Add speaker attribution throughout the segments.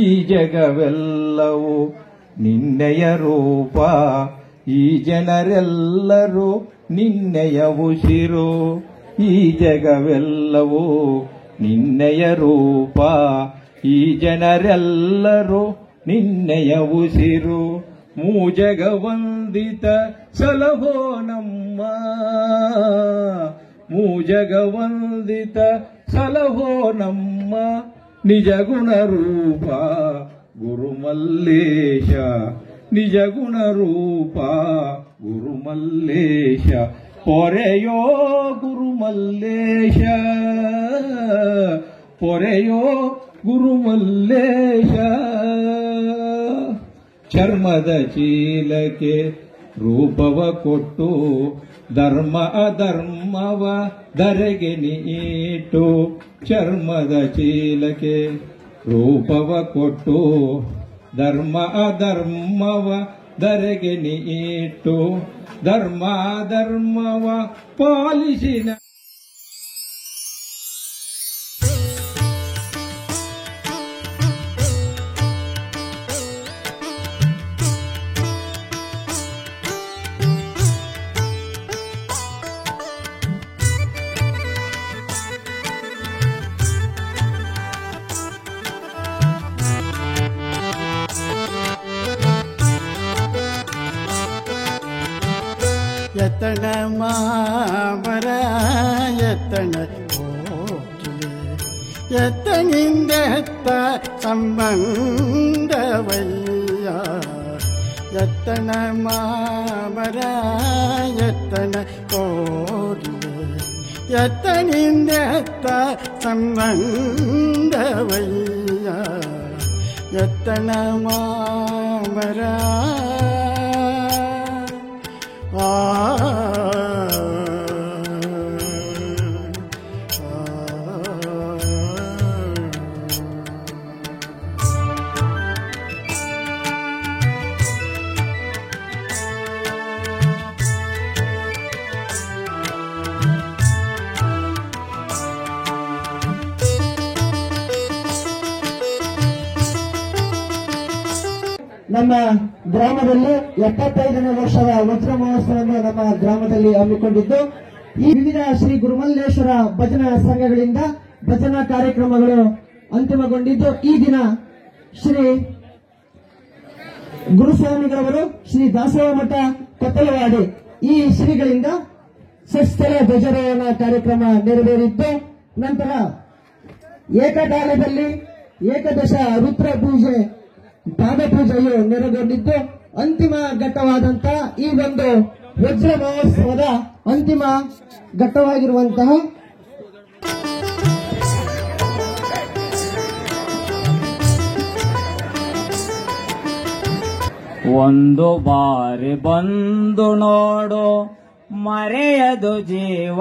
Speaker 1: ಈ ಜಗವೆಲ್ಲವೂ ನಿನ್ನೆಯ ರೂಪ, ಈ ಜನರೆಲ್ಲರೂ ನಿನ್ನೆಯ ಉಸಿರು. ಈ ಜಗವೆಲ್ಲವೂ ನಿನ್ನೆಯ ರೂಪ, ಈ ಜನರೆಲ್ಲರೂ ನಿನ್ನೆಯ ಉಸಿರು. ಮೂಜಗವಂದಿತ ಸಲಹೋ ನಮ್ಮ, ಮೂಜಗವಂದಿತ ಸಲಹೋ ನಮ್ಮ ನಿಜ ಗುಣ ರೂಪ ಗುರುಮಲ್ಲೇಶ, ನಿಜ ಗುಣ ರೂಪ ಗುರುಮಲ್ಲೇಶ. ಪೊರೆಯೋ ಗುರುಮಲ್ಲೇಶ, ಪೊರೆಯೋ ಗುರುಮಲ್ಲೇಶ. ಚರ್ಮದ ಚೀಲಕ್ಕೆ ರೂಪವ ಕೊಟ್ಟು ಧರ್ಮ ಅಧರ್ಮವ ಧರೆಗೆ ನೀಟು. ಚರ್ಮದ ಚೀಲಕ್ಕೆ ರೂಪವ ಕೊಟ್ಟು ಧರ್ಮ ಅಧರ್ಮವ ಧರೆಗೆ ನೀಟು. ಧರ್ಮ ಅಧರ್ಮವ ಪಾಲಿಸಿನ
Speaker 2: ಯತನ ಮಾವರ ಯತನ ಹೋಗಿಲೆ, ಯತನಿಂದ ಹೆತ್ತ ಸಂಬಂಧವಯ್ಯ. ಯತನ ಮಾವರ ಯತನ ಹೋಗಿಲೆ, ಯತನಿಂದ ಹೆತ್ತ ಸಂಬಂಧವಯ್ಯ. ಯತನ ಮಾವರ
Speaker 3: ನಮ್ಮ ಗ್ರಾಮದಲ್ಲಿ 75ನೇ ವರ್ಷದ ವಜ್ರ ಮಹೋತ್ಸವವನ್ನು ನಮ್ಮ ಗ್ರಾಮದಲ್ಲಿ ಹಮ್ಮಿಕೊಂಡಿದ್ದು, ಈ ವಿವಿಧ ಶ್ರೀ ಗುರುಮಲ್ಲೇಶ್ವರ ಭಜನಾ ಸಂಘಗಳಿಂದ ಭಜನಾ ಕಾರ್ಯಕ್ರಮಗಳು ಅಂತಿಮಗೊಂಡಿದ್ದು, ಈ ದಿನ ಶ್ರೀ ಗುರುಸ್ವಾಮಿಗಳವರು ಶ್ರೀ ದಾಸೋಹ ಮಠ ಕೊತ್ತಲವಾಡಿ ಈ ಶ್ರೀಗಳಿಂದ ಷಟ್ಸ್ಥಳ ಧ್ವಜಾರೋಹಣ ಕಾರ್ಯಕ್ರಮ ನೆರವೇರಿದ್ದು, ನಂತರ ಏಕಕಾಲದಲ್ಲಿ ಏಕದಶ ರುದ್ರ ಪೂಜೆ ಪಾದಪೂಜೆಯು ನೆರವೇರಿದ್ದು, ಅಂತಿಮ ಘಟ್ಟವಾದಂತಹ ಈ ಒಂದು ವಜ್ರ ಮಹೋತ್ಸವದ ಅಂತಿಮ ಘಟ್ಟವಾಗಿರುವಂತಹ
Speaker 4: ಒಂದು ಬಾರಿ ಬಂದು ನೋಡು ಮರೆಯದು ಜೀವ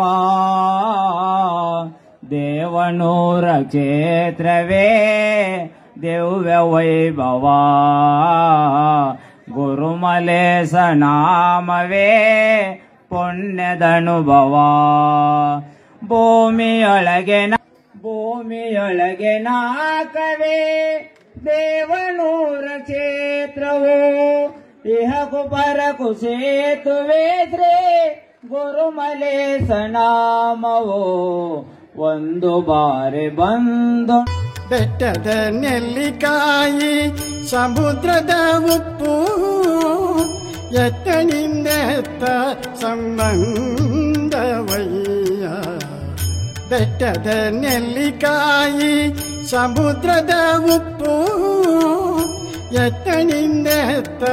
Speaker 4: ದೇವನೂರ ಕ್ಷೇತ್ರವೇ ದಿವ್ಯ ವೈಭವ ಗುರುಮಲೇಶ ನಾಮವೇ ಪುಣ್ಯದನುಭವ ಭೂಮಿಯೊಳಗೆ ನಾಕವೇ ದೇವನೂರ ಕ್ಷೇತ್ರವು ಇಹಕು ಪರಕು ಸೇತುವೆ ಶ್ರೀ ಗುರುಮಲೇಶ ನಾಮವು ಒಂದು ಬಾರಿ ಬಂದು
Speaker 2: ಬೆಟ್ಟದ ನೆಲ್ಲಿಕಾಯಿ ಸಮುದ್ರದ ಉಪ್ಪು ಎತ್ತನಿಂದೆತ್ತ ಸಂಬಂಧವಯ್ಯ ಬೆಟ್ಟದ ನೆಲ್ಲಿಕಾಯಿ ಸಮುದ್ರದ ಉಪ್ಪು ಎತ್ತನಿಂದೆತ್ತ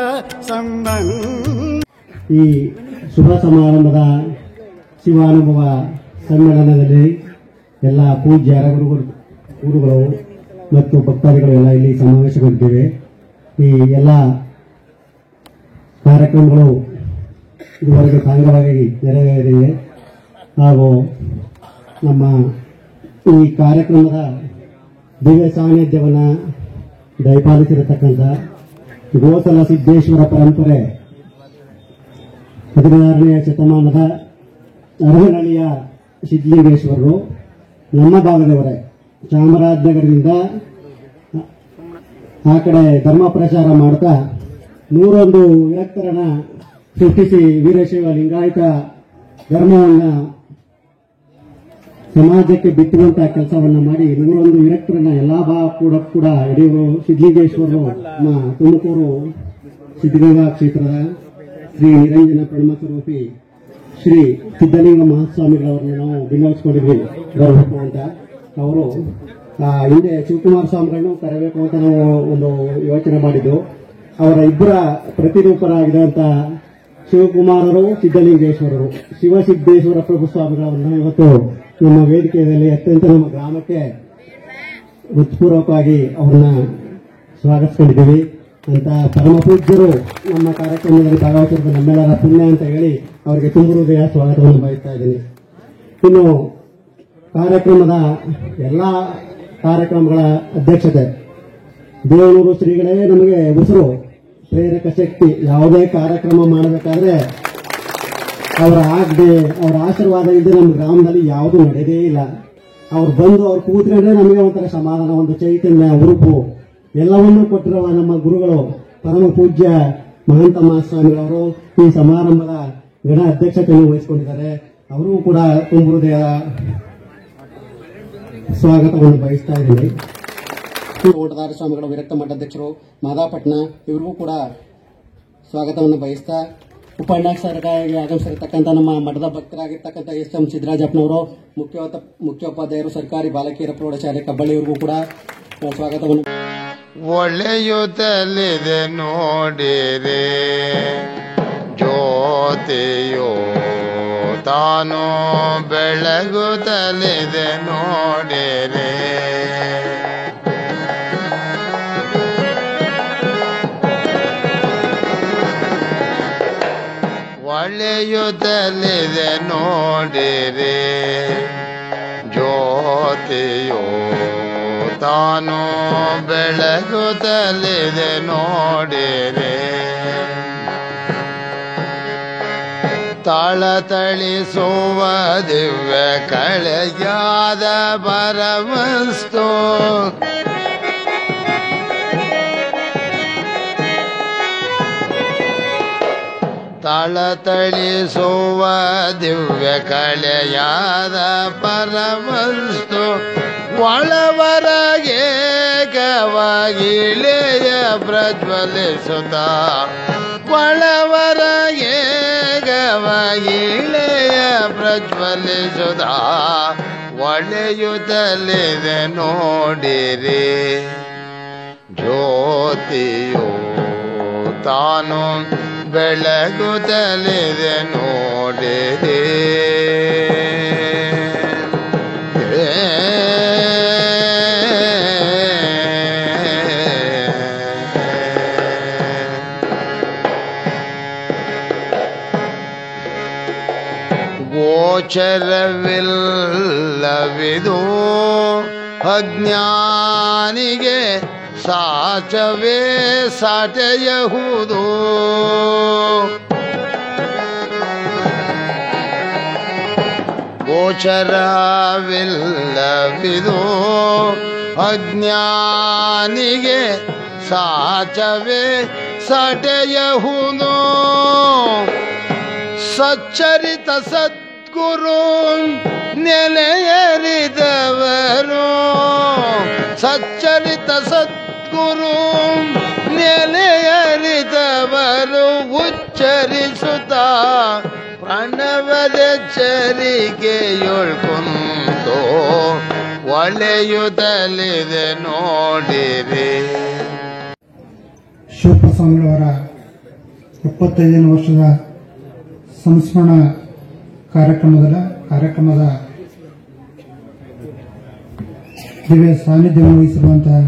Speaker 2: ಸಂಬಂಧ.
Speaker 5: ಈ ಶುಭ ಸಮಾರಂಭದ ಶಿವಾನುಭವ ಸಮ್ಮೇಳನದಲ್ಲಿ ಎಲ್ಲ ಪೂಜ್ಯ ಗುರುಗಳು ಮತ್ತು ಭಕ್ತಾದಿಗಳು ಎಲ್ಲ ಇಲ್ಲಿ ಸಮಾವೇಶಗೊಂಡಿದ್ದೇವೆ. ಈ ಎಲ್ಲ ಕಾರ್ಯಕ್ರಮಗಳು ಇದುವರೆಗೆ ಸಾಂಗವಾಗಿ ನೆರವೇರಿವೆ ಹಾಗೂ ನಮ್ಮ ಈ ಕಾರ್ಯಕ್ರಮದ ದಿವ್ಯ ಸಾನ್ನಿಧ್ಯವನ್ನು ದಯಪಾಲಿಸಿರತಕ್ಕಂಥ ಗೋಸಲ ಸಿದ್ದೇಶ್ವರ ಪರಂಪರೆ 16ನೇ ಶತಮಾನದ ಅರಹನಹಳ್ಳಿಯ ಸಿದ್ಧಲಿಂಗೇಶ್ವರರು ನಮ್ಮ ಭಾಗದವರೇ ಚಾಮರಾಜನಗರದಿಂದ ಆ ಕಡೆ ಧರ್ಮ ಪ್ರಚಾರ ಮಾಡ್ತಾ 101 ವಿರಕ್ತರನ್ನ ಸೃಷ್ಟಿಸಿ ವೀರಶೈವ ಲಿಂಗಾಯತ ಧರ್ಮವನ್ನು ಸಮಾಜಕ್ಕೆ ಬಿತ್ತುವಂತಹ ಕೆಲಸವನ್ನ ಮಾಡಿ 101 ವಿರಕ್ತರನ್ನ ಎಲ್ಲಾ ಕೂಡ ಯಡಿಯೂರು ಸಿದ್ಧಲಿಂಗೇಶ್ವರರು ನಮ್ಮ ತುಮಕೂರು ಸಿದ್ಧಗಂಗಾ ಕ್ಷೇತ್ರದ ಶ್ರೀ ನಿರಂಜನ ಪ್ರಣಮಸ್ವರೂಪಿ ಶ್ರೀ ಸಿದ್ಧಲಿಂಗ ಮಹಾಸ್ವಾಮಿಗಳವರನ್ನು ನಾವು ಭಿನ್ನವಿಸಿಕೊಂಡಿದ್ವಿ ಬರಬೇಕು ಅಂತ. ಅವರು ಹಿಂದೆ ಶಿವಕುಮಾರ ಸ್ವಾಮಿಗಳನ್ನು ಕರೆಯಬೇಕು ಅಂತ ನಾವು ಒಂದು ಯೋಚನೆ ಮಾಡಿದ್ದು. ಅವರ ಇಬ್ಬರ ಪ್ರತಿರೂಪರಾಗಿರುವಂತ ಶಿವಕುಮಾರರು ಸಿದ್ಧಲಿಂಗೇಶ್ವರರು ಶಿವಸಿದ್ದೇಶ್ವರ ಪ್ರಭು ಸ್ವಾಮಿಗಳನ್ನು ಇವತ್ತು ನಮ್ಮ ವೇದಿಕೆಯಲ್ಲಿ ಅತ್ಯಂತ ನಮ್ಮ ಗ್ರಾಮಕ್ಕೆ ಹೃತ್ಪೂರ್ವಕವಾಗಿ ಅವ್ರನ್ನ ಸ್ವಾಗತಿಸಿಕೊಂಡಿದ್ದೀವಿ ಅಂತ ಪರಮ ಪೂಜ್ಯರು ನಮ್ಮ ಕಾರ್ಯಕ್ರಮದಲ್ಲಿ ಭಾಗವಹಿಸಿದ ನಮ್ಮೆಲ್ಲರ ಪುಣ್ಯ ಅಂತ ಹೇಳಿ ಅವರಿಗೆ ತುಂಬ ಹೃದಯ ಸ್ವಾಗತವನ್ನು ಬಯಸ್ತಾ ಇದ್ದೀನಿ. ಇನ್ನು ಕಾರ್ಯಕ್ರಮದ ಎಲ್ಲಾ ಕಾರ್ಯಕ್ರಮಗಳ ಅಧ್ಯಕ್ಷತೆ ದೇವನೂರು ಶ್ರೀಗಳೇ ನಮಗೆ ಉಸಿರು ಪ್ರೇರಕ ಶಕ್ತಿ. ಯಾವುದೇ ಕಾರ್ಯಕ್ರಮ ಮಾಡಬೇಕಾದ್ರೆ ಅವರ ಆಜ್ಞೆ ಅವರ ಆಶೀರ್ವಾದ ಇಲ್ಲದೆ ನಮ್ಮ ಗ್ರಾಮದಲ್ಲಿ ಯಾವುದೂ ನಡೆಯದೇ ಇಲ್ಲ. ಅವ್ರು ಬಂದು ಅವ್ರು ಕೂತ್ರೆ ನಮಗೆ ಒಂಥರ ಸಮಾಧಾನ, ಒಂದು ಚೈತನ್ಯ, ಉರುಪು ಎಲ್ಲವನ್ನೂ ಕೊಟ್ಟಿರುವ ನಮ್ಮ ಗುರುಗಳು ಪರಮ ಪೂಜ್ಯ ಮಹಂತ ಮಹಾಸ್ವಾಮಿಗಳವರು ಈ ಸಮಾರಂಭದ ಗಣ ಅಧ್ಯಕ್ಷತೆಯನ್ನು ವಹಿಸಿಕೊಂಡಿದ್ದಾರೆ. ಅವರೂ ಕೂಡ ತುಂಬ ಹೃದಯ ಸ್ವಾಗತವನ್ನು ಬಯಸ್ತಾ ಇದ್ದೀನಿ. ಓಟದಾರ ಸ್ವಾಮಿಗಳ ವಿರಕ್ತ ಮಠಾಧ್ಯಕ್ಷರು ಮಾದಾಪಟ್ನ ಇವರಿಗೂ ಕೂಡ ಸ್ವಾಗತವನ್ನು ಬಯಸ್ತಾ ಉಪನ್ಯಾಸಕರಾಗಿ ಆಗಮಿಸಿರತಕ್ಕಂಥ ನಮ್ಮ ಮಠದ ಭಕ್ತರಾಗಿರ್ತಕ್ಕಂಥ ಎಂ ಸಿದ್ದರಾಜಪ್ಪನವರು ಮುಖ್ಯೋಪಾಧ್ಯಾಯರು ಸರ್ಕಾರಿ ಬಾಲಕಿಯರ ಪ್ರೌಢಶಾಲೆ ಕಬ್ಬಳ್ಳಿ ಇವರಿಗೂ ಕೂಡ ಸ್ವಾಗತವನ್ನು.
Speaker 6: ಒಳ್ಳೆಯುತ್ತಲಿದೆ ನೋಡಿರೆ ಜ್ಯೋತಿಯೋ ತಾನು ಬೆಳಗುತ್ತಲಿದೆ ನೋಡಿರೆ ಒಳ್ಳೆಯುತ್ತಲಿದೆ ನೋಡಿರೆ ಜ್ಯೋತಿಯೋ ತಾನು ಬೆಳಗುತ್ತಲಿದೆ ನೋಡಿರೆ ತಾಳತಳಿಸುವ ದಿವ್ಯ ಕಳೆಯಾದ ಪರವಸ್ತು ತಾಳತಳಿಸುವ ದಿವ್ಯ ಕಳೆಯಾದ ಪರವಸ್ತು ಒಳವರಗೆ ಗವಾಗಿಳೆಯ ಪ್ರಜ್ವಲಿಸುತ್ತ ಒಳವರಗೆ ಗವಾಗಿಳೆಯ ಪ್ರಜ್ವಲಿಸುತ್ತ ಒಳೆಯುತ್ತಲಿದೆ ನೋಡಿರಿ ಜ್ಯೋತಿಯು ತಾನು ಬೆಳಗುತ್ತಲಿದೆ ನೋಡಿರಿ. ಗೋಚರವಿಲ್ಲವಿದು ಅಜ್ಞಾನಿಗೆ ಸಾಚವೇ ಸಾಟೆಯಹುದು. ಗೋಚರವಿಲ್ಲವಿದು ಅಜ್ಞಾನಿಗೆ ಸಾಚವೇ ಸಾಟೆಯಹುದು. ಸಚ್ಚರಿತ ಸದ್ಗುರು ನೆಲೆಯರಿದವರು, ಸಚ್ಚರಿತ ಸದ್ಗುರು ನೆಲೆಯರಿದವರು ಉಚ್ಚರಿಸುತ್ತ ಪ್ರಣವದೆಚ್ಚರಿಕೆಯೊಳ್ಕುಂತೋ ಒಳೆಯುತ್ತಲಿದೆ ನೋಡಿರಿ.
Speaker 7: ಶಿವಪ್ರಸ್ವಾಮಿಗಳವರ 75ನೇ ವರ್ಷದ ಸಂಸ್ಮರಣ ಕಾರ್ಯಕ್ರಮದ ದಿವ್ಯ ಸಾನ್ನಿಧ್ಯವನ್ನು ವಹಿಸಿರುವಂತಹ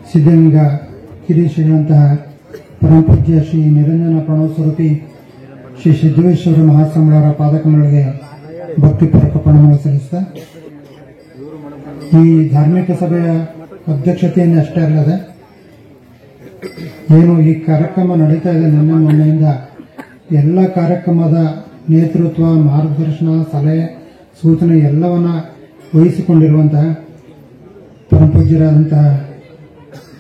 Speaker 7: ಸಿದ್ಧಲಿಂಗ ಕಿರೀಶಿಗಳಂತಹ ಪರಮಪೂಜ್ಯ ಶ್ರೀ ನಿರಂಜನ ಪ್ರಣವ ಸ್ವರೂಪಿ ಶ್ರೀ ಸಿದ್ದೇಶ್ವರ ಮಹಾಸ್ವಾಮಿಗಳವರ ಪಾದಕಮಲಗಳಿಗೆ ಭಕ್ತಿಪೂರ್ವಕ ಪ್ರಣಾಮ ಸಲ್ಲಿಸಿದ ಈ ಧಾರ್ಮಿಕ ಸಭೆಯ ಅಧ್ಯಕ್ಷತೆಯನ್ನು ಅಷ್ಟೇ ಅಲ್ಲದೆ ಏನು ಈ ಕಾರ್ಯಕ್ರಮ ನಡೀತಾ ಇದೆ ನನ್ನ ಮೊನ್ನೆಯಿಂದ ಎಲ್ಲ ಕಾರ್ಯಕ್ರಮದ ನೇತೃತ್ವ, ಮಾರ್ಗದರ್ಶನ, ಸಲಹೆ, ಸೂಚನೆ ಎಲ್ಲವನ್ನ ವಹಿಸಿಕೊಂಡಿರುವಂತಹ ಪರಮಪೂಜ್ಯರಾದಂತಹ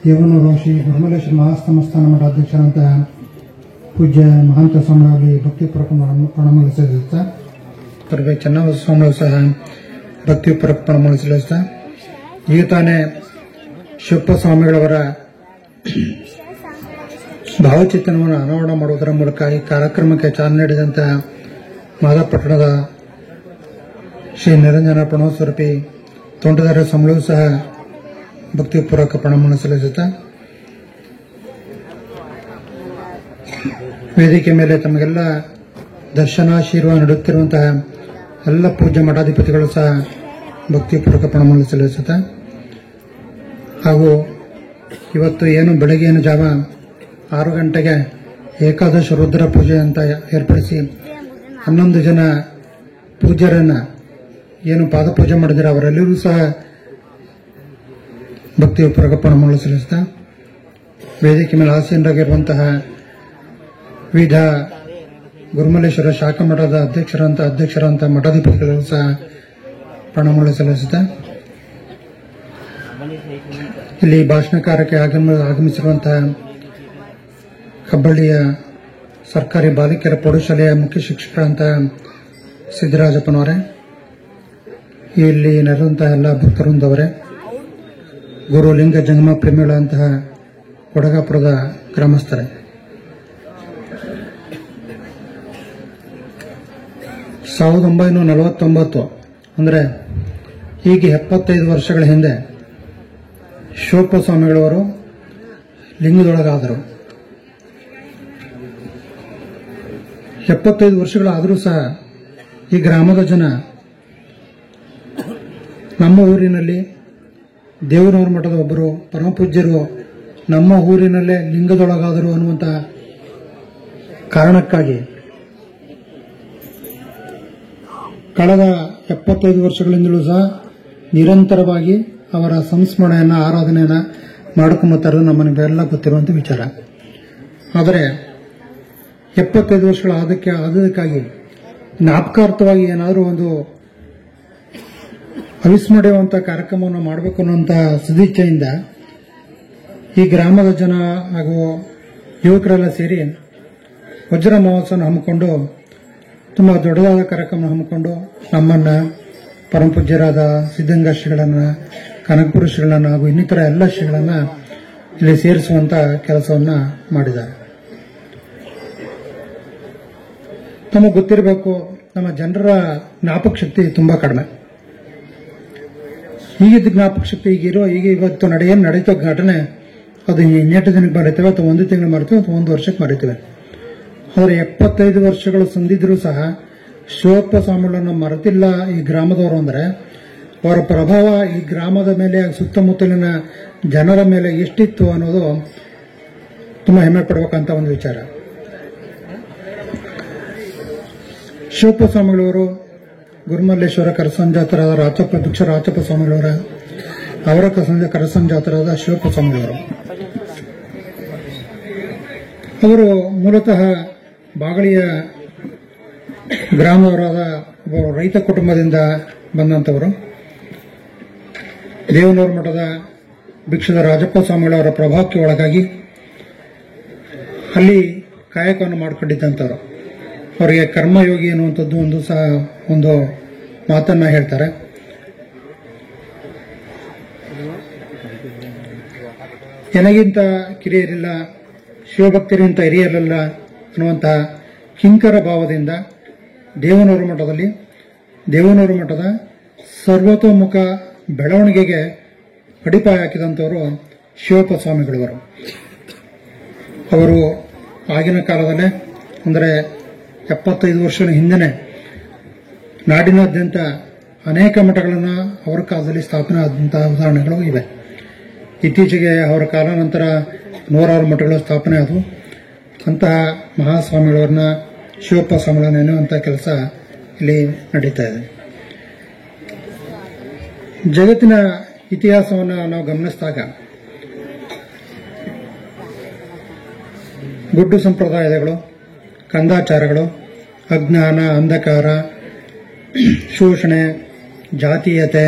Speaker 7: ದೇವನೂರು ಶ್ರೀ ಗುರುಮಲೇಶ್ವರ ಮಹಾಸಂಸ್ಥಾನ ಮಠ ಅಧ್ಯಕ್ಷರಂತಹ ಪೂಜ್ಯ ಮಹಾಂತ ಸ್ವಾಮಿಗಳಲ್ಲಿ ಭಕ್ತಿಪೂರ್ವಕ ಪ್ರಣಾಮ ಸಲ್ಲಿಸುತ್ತಾ ಚೆನ್ನಬಸವ ಸ್ವಾಮಿಗಳು ಸಹ ಭಕ್ತಿಪೂರ್ವಕ ಪ್ರಣಾಮ ಸಲ್ಲಿಸುತ್ತಾ ಈಗ ತಾನೇ ಶಿವಪ್ಪ ಸ್ವಾಮಿಗಳವರ ಭಾವಚಿತ್ರವನ್ನು ಅನಾವರಣ ಮಾಡುವುದರ ಮೂಲಕ ಈ ಕಾರ್ಯಕ್ರಮಕ್ಕೆ ಚಾಲನೆ ನೀಡಿದಂತಹ ಮಾದಾಪಟ್ಟಣದ ಶ್ರೀ ನಿರಂಜನ ಪ್ರಣವ ಸ್ವರೂಪಿ ತೋಂಟದಾರ್ಯ ಸ್ವಾಮಿಗಳು ಸಹ ಭಕ್ತಿಪೂರ್ವಕ ಪ್ರಣಾಮ ಸಲ್ಲಿಸುತ್ತಾ ವೇದಿಕೆ ಮೇಲೆ ತಮಗೆಲ್ಲ ದರ್ಶನಾಶೀರ್ವಾದ ನೀಡುತ್ತಿರುವಂತಹ ಎಲ್ಲ ಪೂಜ್ಯ ಮಠಾಧಿಪತಿಗಳು ಸಹ ಭಕ್ತಿಪೂರ್ವಕ ಪ್ರಣಾಮ ಸಲ್ಲಿಸುತ್ತಾ ಹಾಗೂ ಇವತ್ತು ಏನು ಬೆಳಗ್ಗಿನ ಜಾವ 6 ಗಂಟೆಗೆ ಏಕಾದಶ ರುದ್ರ ಪೂಜೆ ಅಂತ ಏರ್ಪಡಿಸಿ 11 ಜನ ಪೂಜ್ಯರನ್ನ ಏನು ಪಾದಪೂಜೆ ಮಾಡಿದರೆ ಅವರೆಲ್ಲರೂ ಸಹ ಭಕ್ತಿಪೂರ್ವಕ ಪ್ರಣಾಮ ಸಲ್ಲಿಸುತ್ತಾ ವೇದಿಕೆ ಮೇಲೆ ಆಸೀನರಾಗಿರುವಂತಹ ವಿವಿಧ ಗುರುಮಲೇಶ್ವರ ಶಾಖಾ ಮಠದ ಅಧ್ಯಕ್ಷರಂತ ಮಠಾಧಿಪತಿಗಳು ಸಹ ಪ್ರಣಾಮ ಸಲ್ಲಿಸುತ್ತಾ ಇಲ್ಲಿ ಭಾಷಣಕಾರಕ್ಕೆ ಆಗಮಿಸಿರುವಂತಹ ಕಬ್ಬಳ್ಳಿಯ ಸರ್ಕಾರಿ ಬಾಲಿಕೆಯರ ಪ್ರೌಢಶಾಲೆಯ ಮುಖ್ಯ ಶಿಕ್ಷಕರಂತಹ ಸಿದ್ದರಾಜಪ್ಪನವರೇ, ಇಲ್ಲಿ ನೆರೆದಂತಹ ಎಲ್ಲ ಭಕ್ತರೊಂದವರೇ, ಗುರುಲಿಂಗ ಜಂಗಮ ಪ್ರೇಮಿಗಳಂತಹ ಕೊಡಗಾಪುರದ ಗ್ರಾಮಸ್ಥರೇ, 1949 ಅಂದರೆ ಹೀಗೆ 75 ವರ್ಷಗಳ ಹಿಂದೆ ಶಿವಪ್ಪ ಸ್ವಾಮಿಗಳವರು ಲಿಂಗದೊಳಗಾದರು. 75 ವರ್ಷಗಳಾದರೂ ಸಹ ಈ ಗ್ರಾಮದ ಜನ ನಮ್ಮ ಊರಿನಲ್ಲಿ ದೇವನೂರ ಮಠದ ಒಬ್ಬರು ಪರಮಪೂಜ್ಯರು ನಮ್ಮ ಊರಿನಲ್ಲೇ ಲಿಂಗದೊಳಗಾದರು ಅನ್ನುವಂಥ ಕಾರಣಕ್ಕಾಗಿ ಕಳೆದ 75 ವರ್ಷಗಳಿಂದಲೂ ಸಹ ನಿರಂತರವಾಗಿ ಅವರ ಸಂಸ್ಮರಣೆಯನ್ನ ಆರಾಧನೆಯನ್ನ ಮಾಡ್ಕೊಂಬತ್ತಾರೆ. ನಮ್ಮನೆಲ್ಲ ಗೊತ್ತಿರುವಂತ ವಿಚಾರ. ಆದರೆ 75 ವರ್ಷಗಳ ಆದಕ್ಕಾಗಿ ಜ್ಞಾಪಕಾರ್ಥವಾಗಿ ಏನಾದರೂ ಒಂದು ಅವಿಸ್ಮರಣೀಯವಂತ ಕಾರ್ಯಕ್ರಮವನ್ನು ಮಾಡಬೇಕು ಅನ್ನುವಂಥ ಸದಿಚ್ಛೆಯಿಂದ ಈ ಗ್ರಾಮದ ಜನ ಹಾಗೂ ಯುವಕರೆಲ್ಲ ಸೇರಿ ವಜ್ರ ಮಹೋತ್ಸವ ಹಮ್ಮಿಕೊಂಡು ತುಂಬಾ ದೊಡ್ಡದಾದ ಕಾರ್ಯಕ್ರಮ ಹಮ್ಮಿಕೊಂಡು ನಮ್ಮನ್ನ ಪರಮಪೂಜ್ಯರಾದ ಸಿದ್ಧಗಂಗಾ ಶ್ರೀಗಳನ್ನ, ಕನಕಪುರ ಶ್ರೀಗಳನ್ನ ಹಾಗೂ ಇನ್ನಿತರ ಎಲ್ಲ ಶ್ರೀಗಳನ್ನ ಇಲ್ಲಿ ಸೇರಿಸುವಂತ ಕೆಲಸವನ್ನ ಮಾಡಿದ್ದಾರೆ. ನಮಗೆ ಗೊತ್ತಿರಬೇಕು, ನಮ್ಮ ಜನರ ಜ್ಞಾಪಕ ಶಕ್ತಿ ತುಂಬಾ ಕಡಿಮೆ. ಈಗಿದ್ದ ಜ್ಞಾಪಕ ಶಕ್ತಿ ಈಗ ಇವತ್ತು ನಡೀತೋ ಘಟನೆ ಅದು 8 ದಿನಕ್ಕೆ ಮರಿತೇವೆ ಅಥವಾ 1 ತಿಂಗಳು ಮರಿತೇವೆ ಅಥವಾ 1 ವರ್ಷಕ್ಕೆ ಮರಿತೇವೆ. ಆದರೆ 75 ವರ್ಷಗಳು ಸಂದಿದ್ರೂ ಸಹ ಶಿವಪ್ಪ ಸ್ವಾಮಿಗಳನ್ನು ಮರೆತಿಲ್ಲ ಈ ಗ್ರಾಮದವರು. ಅಂದರೆ ಅವರ ಪ್ರಭಾವ ಈ ಗ್ರಾಮದ ಮೇಲೆ ಸುತ್ತಮುತ್ತಲಿನ ಜನರ ಮೇಲೆ ಎಷ್ಟಿತ್ತು ಅನ್ನೋದು ತುಂಬಾ ಹೆಮ್ಮೆ ಪಡಬೇಕಂತ ಒಂದು ವಿಚಾರ. ಶಿವಪ್ಪ ಸ್ವಾಮಿಗಳವರು ಗುರುಮಲ್ಲೇಶ್ವರ ಕರಸಂಜಾತರಾದ ರಾಚಪ್ಪ ಸ್ವಾಮಿಗಳವರ ಅವರ ಕರಸಂಜಾತರಾದ ಶಿವಪ್ಪ ಸ್ವಾಮಿಗಳವರು. ಅವರು ಮೂಲತಃ ಬಾಗಳಿಯ ಗ್ರಾಮದವರಾದ ಒಬ್ಬ ರೈತ ಕುಟುಂಬದಿಂದ ಬಂದಂತವರು. ದೇವನೂರು ಮಠದ ಭಿಕ್ಷದ ರಾಜಪ್ಪ ಸ್ವಾಮಿಗಳವರ ಪ್ರಭಾವಕ್ಕೆ ಒಳಗಾಗಿ ಅಲ್ಲಿ ಕಾಯಕವನ್ನು ಮಾಡಿಕೊಂಡಿದ್ದಂಥವ್ರು. ಅವರಿಗೆ ಕರ್ಮಯೋಗಿ ಎನ್ನುವಂಥದ್ದು ಒಂದು ಮಾತನ್ನ ಹೇಳ್ತಾರೆ. ನನಗಿಂತ ಕಿರಿಯರಿಲ್ಲ, ಶಿವಭಕ್ತರಿಗಿಂತ ಹಿರಿಯರಲ್ಲ ಅನ್ನುವಂತಹ ಕಿಂಕರ ಭಾವದಿಂದ ದೇವನೂರು ಮಠದ ಸರ್ವತೋಮುಖ ಬೆಳವಣಿಗೆಗೆ ಅಡಿಪಾಯ ಹಾಕಿದಂಥವರು ಶಿವಪ್ಪ ಸ್ವಾಮಿಗಳವರು. ಅವರು ಆಗಿನ ಕಾಲದಲ್ಲೇ ಅಂದರೆ 75 ವರ್ಷಗಳ ಹಿಂದೆನೆ ನಾಡಿನಾದ್ಯಂತ ಅನೇಕ ಮಠಗಳನ್ನು ಅವರ ಕಾಲದಲ್ಲಿ ಸ್ಥಾಪನೆ ಆದಂತಹ ಉದಾಹರಣೆಗಳು ಇವೆ. ಇತ್ತೀಚೆಗೆ ಅವರ ಕಾಲಾನಂತರ 100 ಮಠಗಳು ಸ್ಥಾಪನೆ ಆದವು. ಅಂತಹ ಮಹಾಸ್ವಾಮಿಗಳವ್ರನ್ನ ಶಿವಪ್ಪ ಸ್ವಾಮಿಗಳನ್ನ ನೆನೆಯುವಂತಹ ಕೆಲಸ ಇಲ್ಲಿ ನಡೀತಾ ಇದೆ. ಜಗತ್ತಿನ ಇತಿಹಾಸವನ್ನು ನಾವು ಗಮನಿಸಿದಾಗ ಗುಡ್ಡು ಸಂಪ್ರದಾಯಗಳು, ಕಂದಾಚಾರಗಳು, ಅಜ್ಞಾನ, ಅಂಧಕಾರ, ಶೋಷಣೆ, ಜಾತೀಯತೆ,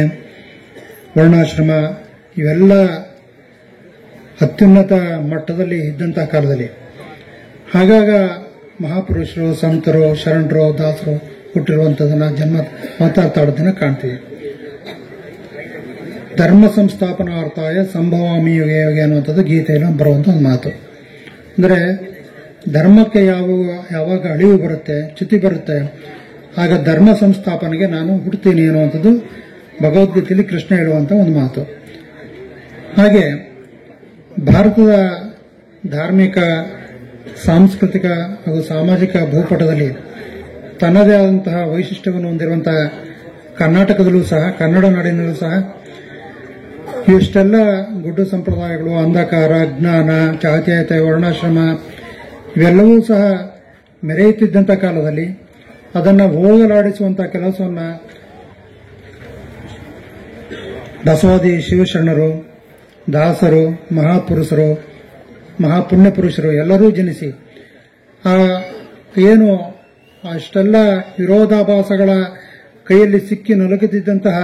Speaker 7: ವರ್ಣಾಶ್ರಮ ಇವೆಲ್ಲ ಅತ್ಯುನ್ನತ ಮಟ್ಟದಲ್ಲಿ ಇದ್ದಂತಹ ಕಾಲದಲ್ಲಿ ಆಗಾಗ ಮಹಾಪುರುಷರು, ಸಂತರು, ಶರಣರು, ದಾಸರು ಹುಟ್ಟಿರುವಂಥದ್ದನ್ನ ಜನ್ಮ ಮಾತಾಡ್ತಾಡೋದನ್ನ ಕಾಣ್ತೀವಿ. ಧರ್ಮ ಸಂಸ್ಥಾಪನಾರ್ಥಾಯ ಸಂಭವಾಮಿ ಯುಗೆ ಯುಗೆ ಅನ್ನುವಂಥದ್ದು ಗೀತೆಯಲ್ಲಿ ಬರುವಂಥ ಒಂದು ಮಾತು. ಅಂದರೆ ಧರ್ಮಕ್ಕೆ ಯಾವಾಗ ಅಳಿವು ಬರುತ್ತೆ, ಚ್ಯುತಿ ಬರುತ್ತೆ, ಆಗ ಧರ್ಮ ಸಂಸ್ಥಾಪನೆಗೆ ನಾನು ಹುಡ್ತೀನಿ ಅನ್ನುವಂಥದ್ದು ಭಗವದ್ಗೀತೆಯಲ್ಲಿ ಕೃಷ್ಣ ಹೇಳುವಂಥ ಒಂದು ಮಾತು. ಹಾಗೆ ಭಾರತದ ಧಾರ್ಮಿಕ, ಸಾಂಸ್ಕೃತಿಕ ಹಾಗೂ ಸಾಮಾಜಿಕ ಭೂಪಟದಲ್ಲಿ ತನ್ನದೇ ಆದಂತಹ ವೈಶಿಷ್ಟ್ಯವನ್ನು ಹೊಂದಿರುವಂತಹ ಕರ್ನಾಟಕದಲ್ಲೂ ಸಹ, ಕನ್ನಡ ನಾಡಿನಲ್ಲೂ ಸಹ ಇಷ್ಟೆಲ್ಲ ಗುಡ್ಡು ಸಂಪ್ರದಾಯಗಳು, ಅಂಧಕಾರ, ಅಜ್ಞಾನ, ಜಾತೀಯತೆ, ವರ್ಣಾಶ್ರಮ ಇವೆಲ್ಲವೂ ಸಹ ಮೆರೆಯುತ್ತಿದ್ದಂಥ ಕಾಲದಲ್ಲಿ ಅದನ್ನು ಹೋಗಲಾಡಿಸುವಂತಹ ಕೆಲಸವನ್ನು ಬಸವಾದಿ ಶಿವಶರಣರು, ದಾಸರು, ಮಹಾಪುರುಷರು, ಮಹಾಪುಣ್ಯ ಪುರುಷರು ಎಲ್ಲರೂ ಜನಿಸಿ ಏನು ಅಷ್ಟೆಲ್ಲ ವಿರೋಧಾಭಾಸಗಳ ಕೈಯಲ್ಲಿ ಸಿಕ್ಕಿ ನಲುಗುತ್ತಿದ್ದಂತಹ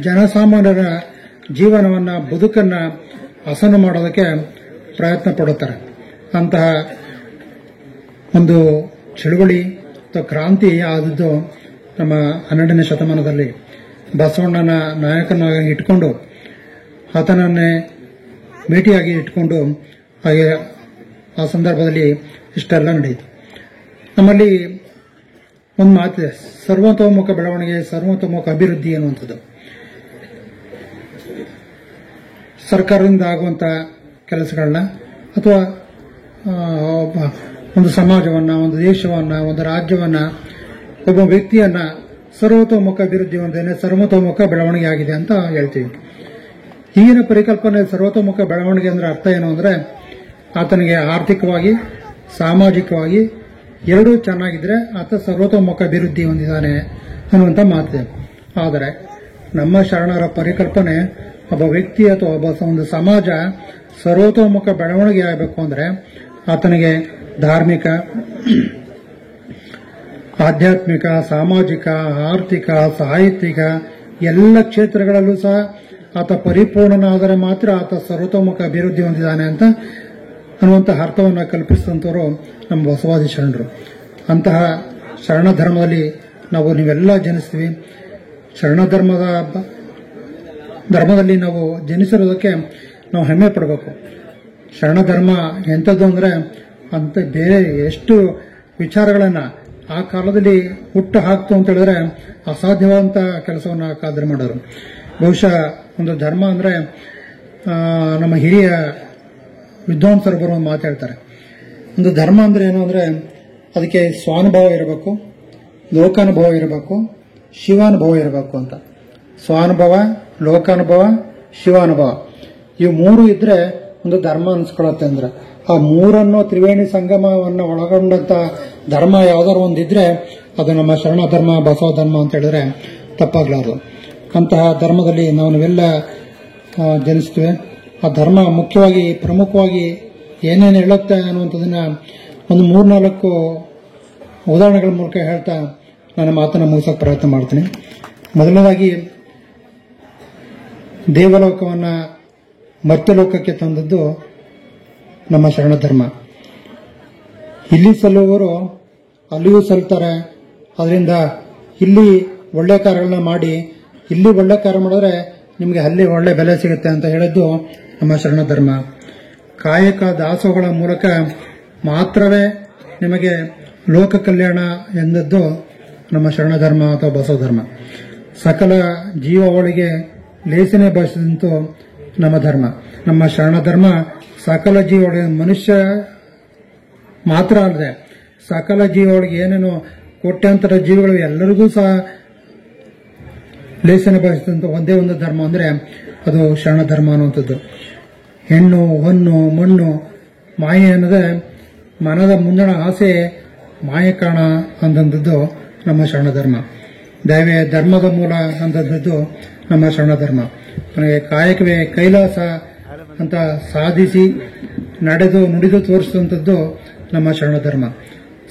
Speaker 7: ಜನಸಾಮಾನ್ಯರ ಜೀವನವನ್ನ, ಬದುಕನ್ನ ಹಸನು ಮಾಡೋದಕ್ಕೆ ಪ್ರಯತ್ನ ಪಡುತ್ತಾರೆ. ಅಂತಹ ಒಂದು ಚಳುವಳಿ ಅಥವಾ ಕ್ರಾಂತಿ ಆದದ್ದು ನಮ್ಮ 12ನೇ ಶತಮಾನದಲ್ಲಿ ಬಸವಣ್ಣನ ನಾಯಕನಾಗಿ ಇಟ್ಕೊಂಡು, ಆತನನ್ನೇ ಭೇಟಿಯಾಗಿ ಇಟ್ಕೊಂಡು ಹಾಗೆ ಆ ಸಂದರ್ಭದಲ್ಲಿ ಇಷ್ಟೆಲ್ಲ ನಡೆಯಿತು. ನಮ್ಮಲ್ಲಿ ಒಂದು ಮಾತಿದೆ, ಸರ್ವತೋಮುಖ ಬೆಳವಣಿಗೆ, ಸರ್ವತೋಮುಖ ಅಭಿವೃದ್ಧಿ ಅನ್ನುವಂಥದ್ದು. ಸರ್ಕಾರದಿಂದ ಆಗುವಂಥ ಕೆಲಸಗಳನ್ನ ಅಥವಾ ಒಂದು ಸಮಾಜವನ್ನ, ಒಂದು ದೇಶವನ್ನ, ಒಂದು ರಾಜ್ಯವನ್ನ, ಒಬ್ಬ ವ್ಯಕ್ತಿಯನ್ನ ಸರ್ವತೋಮುಖ ಅಭಿವೃದ್ಧಿ ಹೊಂದೇನೆ, ಸರ್ವತೋಮುಖ ಬೆಳವಣಿಗೆ ಆಗಿದೆ ಅಂತ ಹೇಳ್ತೀವಿ. ಈಗಿನ ಪರಿಕಲ್ಪನೆ ಸರ್ವತೋಮುಖ ಬೆಳವಣಿಗೆ ಅಂದ್ರೆ ಅರ್ಥ ಏನು ಅಂದ್ರೆ ಆತನಿಗೆ ಆರ್ಥಿಕವಾಗಿ, ಸಾಮಾಜಿಕವಾಗಿ ಎರಡೂ ಚೆನ್ನಾಗಿದ್ರೆ ಆತ ಸರ್ವತೋಮುಖ ಅಭಿವೃದ್ಧಿ ಹೊಂದಿದ್ದಾನೆ ಅನ್ನುವಂಥ ಮಾತಿದೆ. ಆದರೆ ನಮ್ಮ ಶರಣರ ಪರಿಕಲ್ಪನೆ ಒಬ್ಬ ವ್ಯಕ್ತಿ ಅಥವಾ ಒಂದು ಸಮಾಜ ಸರ್ವತೋಮುಖ ಬೆಳವಣಿಗೆ ಆಗಬೇಕು ಅಂದ್ರೆ ಆತನಿಗೆ ಧಾರ್ಮಿಕ, ಆಧ್ಯಾತ್ಮಿಕ, ಸಾಮಾಜಿಕ, ಆರ್ಥಿಕ, ಸಾಹಿತ್ಯಿಕ ಎಲ್ಲ ಕ್ಷೇತ್ರಗಳಲ್ಲೂ ಸಹ ಆತ ಪರಿಪೂರ್ಣನಾದರೆ ಮಾತ್ರ ಆತ ಸರ್ವತೋಮುಖ ಅಭಿವೃದ್ಧಿ ಹೊಂದಿದ್ದಾನೆ ಅಂತ ಅನ್ನುವಂತಹ ಅರ್ಥವನ್ನು ಕಲ್ಪಿಸಿದಂಥವರು ನಮ್ಮ ಬಸವಾದಿ ಶರಣರು. ಅಂತಹ ಶರಣ ಧರ್ಮದಲ್ಲಿ ನೀವೆಲ್ಲ ಜನಿಸ್ತೀವಿ. ಶರಣ ಧರ್ಮದಲ್ಲಿ ನಾವು ಜನಿಸಿರೋದಕ್ಕೆ ನಾವು ಹೆಮ್ಮೆ ಪಡಬೇಕು. ಶರಣ ಧರ್ಮ ಎಂಥದ್ದು ಅಂದ್ರೆ ಅಂತ ಬೇರೆ ಎಷ್ಟು ವಿಚಾರಗಳನ್ನ ಆ ಕಾಲದಲ್ಲಿ ಹುಟ್ಟು ಹಾಕ್ತು ಅಂತ ಹೇಳಿದ್ರೆ ಅಸಾಧ್ಯವಾದಂತ ಕೆಲಸವನ್ನ ಕಾದ್ರೆ ಮಾಡೋರು. ಬಹುಶಃ ಒಂದು ಧರ್ಮ ಅಂದ್ರೆ ನಮ್ಮ ಹಿರಿಯ ವಿದ್ವಾಂಸರೊಬ್ಬರು ಒಂದು ಮಾತು ಹೇಳ್ತಾರೆ. ಒಂದು ಧರ್ಮ ಅಂದ್ರೆ ಏನು ಅಂದ್ರೆ ಅದಕ್ಕೆ ಸ್ವಾನುಭವ ಇರಬೇಕು, ಲೋಕಾನುಭವ ಇರಬೇಕು, ಶಿವಾನುಭವ ಇರಬೇಕು ಅಂತ. ಸ್ವಾನುಭವ, ಲೋಕಾನುಭವ, ಶಿವಾನುಭವ ಇವು ಮೂರು ಇದ್ರೆ ಒಂದು ಧರ್ಮ ಅನ್ಸ್ಕೊಳತ್ತೆ. ಅಂದ್ರೆ ಆ ಮೂರನ್ನು ತ್ರಿವೇಣಿ ಸಂಗಮವನ್ನು ಒಳಗೊಂಡಂತ ಧರ್ಮ ಯಾವ್ದಾರು ಒಂದಿದ್ರೆ ಅದು ನಮ್ಮ ಶರಣ ಧರ್ಮ, ಬಸವ ಧರ್ಮ ಅಂತ ಹೇಳಿದ್ರೆ ತಪ್ಪಾಗ್ಲಾರದು. ಅಂತಹ ಧರ್ಮದಲ್ಲಿ ನಾವೆಲ್ಲ ಜನಿಸ್ತೇವೆ. ಆ ಧರ್ಮ ಮುಖ್ಯವಾಗಿ ಪ್ರಮುಖವಾಗಿ ಏನೇನು ಹೇಳುತ್ತೆ ಅನ್ನುವಂಥದ್ದನ್ನ ಒಂದು 3-4 ಉದಾಹರಣೆಗಳ ಮೂಲಕ ಹೇಳ್ತಾ ನನ್ನ ಮಾತನ್ನು ಮುಗಿಸೋಕೆ ಪ್ರಯತ್ನ ಮಾಡ್ತೀನಿ. ಮೊದಲನೇದಾಗಿ ದೇವಲೋಕವನ್ನು ಮರ್ತ್ಯಲೋಕಕ್ಕೆ ತಂದದ್ದು ನಮ್ಮ ಶರಣ ಧರ್ಮ. ಇಲ್ಲಿ ಸಲ್ಲುವವರು ಅಲ್ಲಿಯೂ ಸಲ್ತಾರೆ. ಅದರಿಂದ ಇಲ್ಲಿ ಒಳ್ಳೆ ಕಾರ್ಯಗಳನ್ನ ಮಾಡಿ, ಇಲ್ಲಿ ಒಳ್ಳೆ ಕಾರ್ಯ ಮಾಡಿದ್ರೆ ನಿಮಗೆ ಅಲ್ಲಿ ಒಳ್ಳೆ ಬೆಲೆ ಸಿಗುತ್ತೆ ಅಂತ ಹೇಳಿದ್ದು ನಮ್ಮ ಶರಣ ಧರ್ಮ. ಕಾಯಕ ದಾಸೋಹಗಳ ಮೂಲಕ ಮಾತ್ರವೇ ನಿಮಗೆ ಲೋಕ ಕಲ್ಯಾಣ ಎಂದದ್ದು ನಮ್ಮ ಶರಣ ಧರ್ಮ ಅಥವಾ ಬಸವ ಧರ್ಮ. ಸಕಲ ಜೀವಗಳಿಗೆ ಲೇಸನೆ ಭಾಷಿಸಿದಂತೂ ನಮ್ಮ ಧರ್ಮ. ನಮ್ಮ ಶರಣ ಧರ್ಮ ಸಕಲ ಜೀವಗಳಿಗೆ, ಮನುಷ್ಯ ಮಾತ್ರ ಅಲ್ಲದೆ ಸಕಲ ಜೀವಗಳಿಗೆ ಏನೇನು ಕೋಟ್ಯಾಂತರ ಜೀವಿಗಳು ಎಲ್ಲರಿಗೂ ಸಹ ಲೇಸನೆ ಭಾಷಿಸಿದಂತ ಒಂದೇ ಒಂದು ಧರ್ಮ ಅಂದ್ರೆ ಅದು ಶರಣ ಧರ್ಮ ಅನ್ನುವಂಥದ್ದು. ಹೆಣ್ಣು ಹೊನ್ನು ಮಣ್ಣು ಮಾಯೆ ಅನ್ನೋದೇ ಮನದ ಮುಂದಣ ಆಸೆ ಮಾಯೆ ಕಾಣ ಅಂದಂಥದ್ದು ನಮ್ಮ ಶರಣ ಧರ್ಮ. ದೈವೇ ಧರ್ಮದ ಮೂಲ ಅಂದಂಥದ್ದು ನಮ್ಮ ಶರಣ ಧರ್ಮ. ನನಗೆ ಕಾಯಕವೇ ಕೈಲಾಸ ಅಂತ ಸಾಧಿಸಿ ನಡೆದು ನುಡಿದು ತೋರಿಸುವಂಥದ್ದು ನಮ್ಮ ಶರಣ ಧರ್ಮ.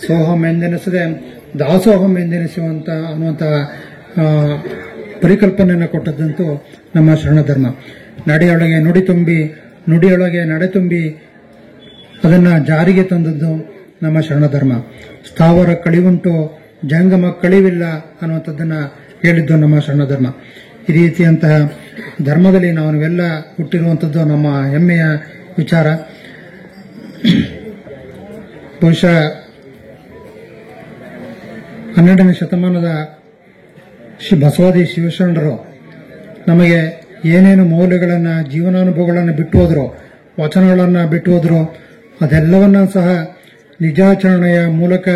Speaker 7: ಸೋಹಂ ಎಂದೆನಿಸದೆ ದಾಸೋಹಂ ಎಂದೆನಿಸುವಂತ ಅನ್ನುವಂತಹ ಪರಿಕಲ್ಪನೆಯನ್ನು ಕೊಟ್ಟದ್ದಂತೂ ನಮ್ಮ ಶರಣ ಧರ್ಮ. ನಡೆಯೊಳಗೆ ನುಡಿ ತುಂಬಿ, ನುಡಿಯೊಳಗೆ ನಡೆ ತುಂಬಿ ಅದನ್ನ ಜಾರಿಗೆ ತಂದದ್ದು ನಮ್ಮ ಶರಣ ಧರ್ಮ. ಸ್ಥಾವರ ಕಳಿವುಂಟು ಜಂಗಮ ಕಳಿವಿಲ್ಲ ಅನ್ನುವಂಥದ್ದನ್ನ ಹೇಳಿದ್ದು ನಮ್ಮ ಶರಣ ಧರ್ಮ. ಈ ರೀತಿಯಂತಹ ಧರ್ಮದಲ್ಲಿ ನಾವೆಲ್ಲ ಹುಟ್ಟಿರುವಂಥದ್ದು ನಮ್ಮ ಹೆಮ್ಮೆಯ ವಿಚಾರ. ಬಹುಶಃ 12ನೇ ಶತಮಾನದ ಶ್ರೀ ಬಸವಾದಿ ಶಿವಶರಣರು ನಮಗೆ ಏನೇನು ಮೌಲ್ಯಗಳನ್ನು, ಜೀವನಾನುಭವಗಳನ್ನು ಬಿಟ್ಟು ಹೋದ್ರು, ವಚನಗಳನ್ನು ಬಿಟ್ಟು ಹೋದ್ರು, ಅದೆಲ್ಲವನ್ನ ಸಹ ನಿಜಾಚರಣೆಯ ಮೂಲಕ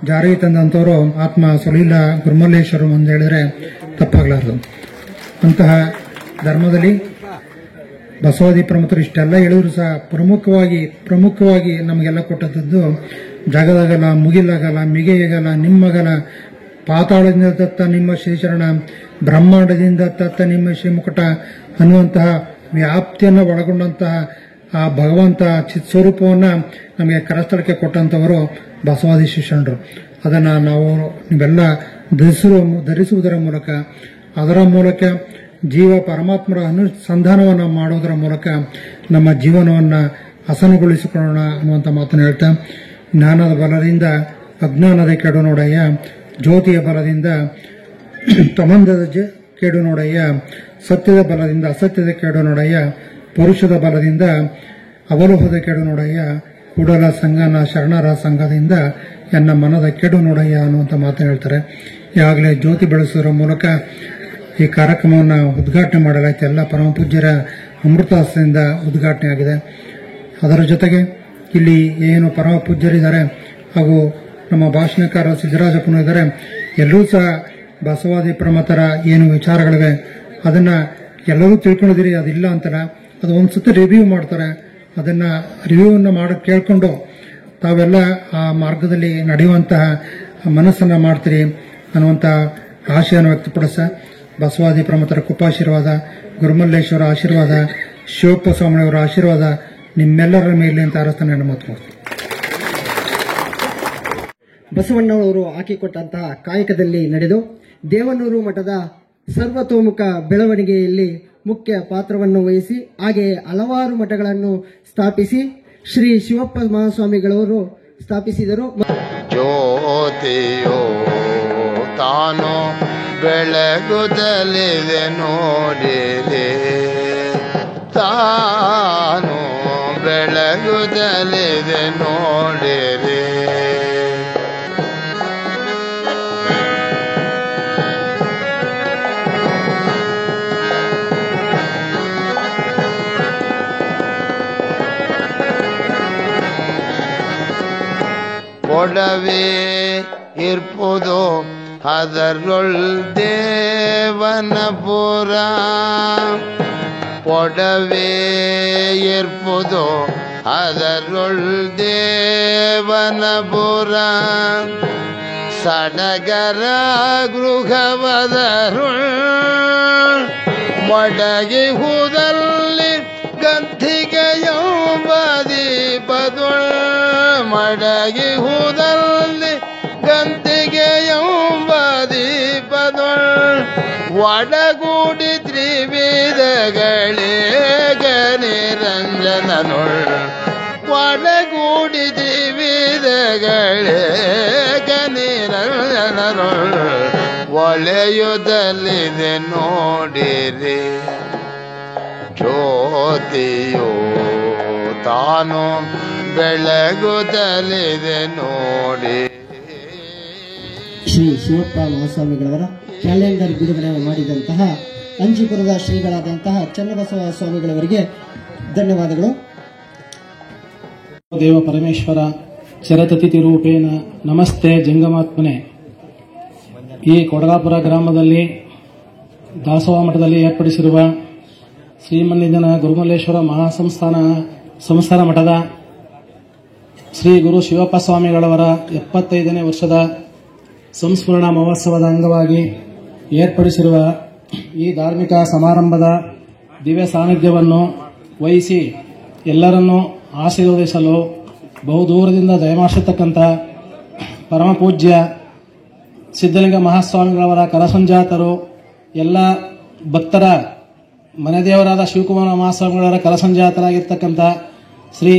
Speaker 7: ಜಾರಿಗೆ ತಂದಂಥವರು ಆತ್ಮ ಸಲೀಲ ಗುರುಮಲ್ಲೇಶ್ವರರು ಅಂತ ಹೇಳಿದ್ರೆ ತಪ್ಪಾಗಲಾರದು. ಅಂತಹ ಧರ್ಮದಲ್ಲಿ ಬಸವಾದಿ ಪ್ರಮುಖರು ಇಷ್ಟೆಲ್ಲ ಹೇಳಿದ್ರು ಸಹ ಪ್ರಮುಖವಾಗಿ ನಮಗೆಲ್ಲ ಕೊಟ್ಟದ್ದು ಜಗದಗಲ, ಮುಗಿಲಗಲ, ಮಿಗೆಯಗಲ, ನಿಮ್ಮಗಲ, ಪಾತಾಳದಿಂದ ತತ್ತ ನಿಮ್ಮ ಶ್ರೀಚರಣ, ಬ್ರಹ್ಮಾಂಡದಿಂದ ತತ್ತ ನಿಮ್ಮ ಶ್ರೀಮುಕಟ ಅನ್ನುವಂತಹ ವ್ಯಾಪ್ತಿಯನ್ನು ಒಳಗೊಂಡಂತಹ ಆ ಭಗವಂತ ಚಿತ್ಸ್ವರೂಪವನ್ನು ನಮಗೆ ಕರಸ್ಥಳಕ್ಕೆ ಕೊಟ್ಟಂತವರು ಬಸವಾದಿ ಶಿವಶರಣರು. ಅದನ್ನು ನಾವು ನೀವೆಲ್ಲ ಧರಿಸುವುದರ ಮೂಲಕ, ಅದರ ಮೂಲಕ ಜೀವ ಪರಮಾತ್ಮರ ಅನುಸಂಧಾನವನ್ನು ಮಾಡುವುದರ ಮೂಲಕ ನಮ್ಮ ಜೀವನವನ್ನು ಹಸನುಗೊಳಿಸಿಕೊಳ್ಳೋಣ ಅನ್ನುವಂಥ ಮಾತನ್ನು ಹೇಳ್ತಾ, ಜ್ಞಾನದ ಬಲದಿಂದ ಅಜ್ಞಾನದ ಕೆಡು ನೋಡಯ್ಯ, ಜ್ಯೋತಿಯ ಬಲದಿಂದ ತಮಂದದ ಕೇಡು ನೋಡಯ್ಯ, ಸತ್ಯದ ಬಲದಿಂದ ಅಸತ್ಯದ ಕೇಡು ನೋಡಯ್ಯ, ಪರುಷದ ಬಲದಿಂದ ಅವಲೋಹದ ಕೆಡು ನೋಡಯ್ಯ, ಕೂಡಲ ಸಂಗನ ಶರಣರ ಸಂಘದಿಂದ ಎನ್ನ ಮನದ ಕೆಡು ನೋಡಯ್ಯ ಅನ್ನುವಂಥ ಮಾತನ್ನು ಹೇಳ್ತಾರೆ. ಈಗಾಗಲೇ ಜ್ಯೋತಿ ಬೆಳೆಸುವುದರ ಮೂಲಕ ಈ ಕಾರ್ಯಕ್ರಮವನ್ನು ಉದ್ಘಾಟನೆ ಮಾಡಲಾಯಿತು. ಎಲ್ಲ ಪರಮ ಪೂಜ್ಯರ ಅಮೃತಾಸ್ತಿಯಿಂದ ಉದ್ಘಾಟನೆ ಆಗಿದೆ. ಅದರ ಜೊತೆಗೆ ಇಲ್ಲಿ ಏನು ಪರಮ ಪೂಜ್ಯರಿದ್ದಾರೆ ಹಾಗೂ ನಮ್ಮ ಭಾಷಣಕಾರ ಸಿದ್ದರಾಜಪ್ಪನೂ ಇದ್ದಾರೆ. ಎಲ್ಲರೂ ಸಹ ಬಸವಾದಿ ಪ್ರಮತರ ಏನು ವಿಚಾರಗಳಿವೆ ಅದನ್ನ ಎಲ್ಲರೂ ತಿಳ್ಕೊಂಡಿದ್ದೀರಿ, ಅದಿಲ್ಲ ಅಂತಲ್ಲ, ಅದು ಒಂದ್ಸತಿ ರಿವ್ಯೂ ಮಾಡ್ತಾರೆ. ಅದನ್ನ ರಿವ್ಯೂವನ್ನು ಕೇಳ್ಕೊಂಡು ತಾವೆಲ್ಲ ಆ ಮಾರ್ಗದಲ್ಲಿ ನಡೆಯುವಂತಹ ಮನಸ್ಸನ್ನ ಮಾಡ್ತೀರಿ ಅನ್ನುವಂಥ ಆಶಯವನ್ನು ವ್ಯಕ್ತಪಡಿಸ ಬಸವಾದಿ ಪ್ರಮತರ ಕೃಪಾಶೀರ್ವಾದ, ಗುರುಮಲ್ಲೇಶ್ವರ ಆಶೀರ್ವಾದ, ಶಿವಪ್ಪ ಸ್ವಾಮಿಯವರ ಆಶೀರ್ವಾದ ನಿಮ್ಮೆಲ್ಲರ ಮೇಲೆ ಅಂತ ಅರಸ್ತಾನೆ ನನ್ನ ಮಾತು.
Speaker 3: ಬಸವಣ್ಣವರು ಹಾಕಿಕೊಟ್ಟಂತಹ ಕಾಯಕದಲ್ಲಿ ನಡೆದು ದೇವನೂರು ಮಠದ ಸರ್ವತೋಮುಖ ಬೆಳವಣಿಗೆಯಲ್ಲಿ ಮುಖ್ಯ ಪಾತ್ರವನ್ನು ವಹಿಸಿ ಹಾಗೆಯೇ ಹಲವಾರು ಮಠಗಳನ್ನು ಸ್ಥಾಪಿಸಿ ಶ್ರೀ ಶಿವಪ್ಪ ಮಹಾಸ್ವಾಮಿಗಳವರು ಸ್ಥಾಪಿಸಿದರು.
Speaker 6: ಜ್ಯೋತಿಯೋ ತಾನು ಬೆಳಗುತ್ತಲಿದೆ ನೋಡಿದೆ, ತಾನು ಬೆಳಗುತ್ತಲಿದೆ ನೋಡಿದೆ. ಒಡವೆ ಇರ್ಪುದು ಅದರೊಳ್ ದೇವನಪುರ ಒಡವೆ ಇರ್ಪುದು ಅದರೊಳ್ ದೇವನಪುರ ಸಡಗರ ಗೃಹವದರುಳ್ ಮಡಗಿಹುದಲ್ಲಿ ಗಂಧಿಗೆಯಂಬದೀಪದುಳ್ ಮಡಗಿಹುದಲ್ಲಿ ಗಂಧಿಗೆಯಂಬದೀಪದುಳ್ ಒಡಗೂಡಿ ತ್ರಿವಿಧಗಳೇ ನಿರಂಜನನುಳ್ ಒಡಗೂಡಿ ತ್ರಿವಿಧಗಳೇ ನಿರಂಜನನುಳ್ ಒಳೆಯುದಲಿದೆ ನೋಡಿರಿ ಜ್ಯೋತಿಯೋ ತಾನು ಬೆಳಗುತ್ತಲಿದೆ ನೋಡಿ.
Speaker 3: ಶ್ರೀ ಶಿವಪ್ಪ ಮಹಾಸ್ವಾಮಿಗಳವರ ಕ್ಯಾಲೆಂಡರ್ ಬಿಡುಗಡೆ ಮಾಡಿದಂತಹ ಅಂಜಿಪುರದ ಶ್ರೀಗಳಾದಂತಹ ಚನ್ನಬಸವ ಸ್ವಾಮಿಗಳವರಿಗೆ ಧನ್ಯವಾದಗಳು.
Speaker 8: ದೇವ ಪರಮೇಶ್ವರ ಚರತತಿಥಿ ರೂಪೇಣ ನಮಸ್ತೆ ಜಂಗಮಾತ್ಮನೆ. ಈ ಕೊಡಗಾಪುರ ಗ್ರಾಮದಲ್ಲಿ ದಾಸೋಹ ಮಠದಲ್ಲಿ ಏರ್ಪಡಿಸಿರುವ ಶ್ರೀಮನ್ನಿಧನ ಗುರುಮಲ್ಲೇಶ್ವರ ಸಂಸ್ಥಾನ ಮಠದ ಶ್ರೀ ಗುರು ಶಿವಪ್ಪ ಸ್ವಾಮಿಗಳವರ 75ನೇ ವರ್ಷದ ಸಂಸ್ಮರಣ ಮಹೋತ್ಸವದ ಅಂಗವಾಗಿ ಏರ್ಪಡಿಸಿರುವ ಈ ಧಾರ್ಮಿಕ ಸಮಾರಂಭದ ದಿವ್ಯ ಸಾನ್ನಿಧ್ಯವನ್ನು ವಹಿಸಿ ಎಲ್ಲರನ್ನೂ ಆಶೀರ್ವದಿಸಲು ಬಹುದೂರದಿಂದ ದಯಮಾಡಿಸತಕ್ಕಂಥ ಪರಮ ಪೂಜ್ಯ ಸಿದ್ದಲಿಂಗ ಮಹಾಸ್ವಾಮಿಗಳವರ ಕರಸಂಜಾತರು, ಎಲ್ಲ ಭಕ್ತರ ಮನೆದೇವರಾದ ಶಿವಕುಮಾರ ಮಹಾಸ್ವಾಮಿಗಳವರ ಕರಸಂಜಾತರಾಗಿರ್ತಕ್ಕಂಥ ಶ್ರೀ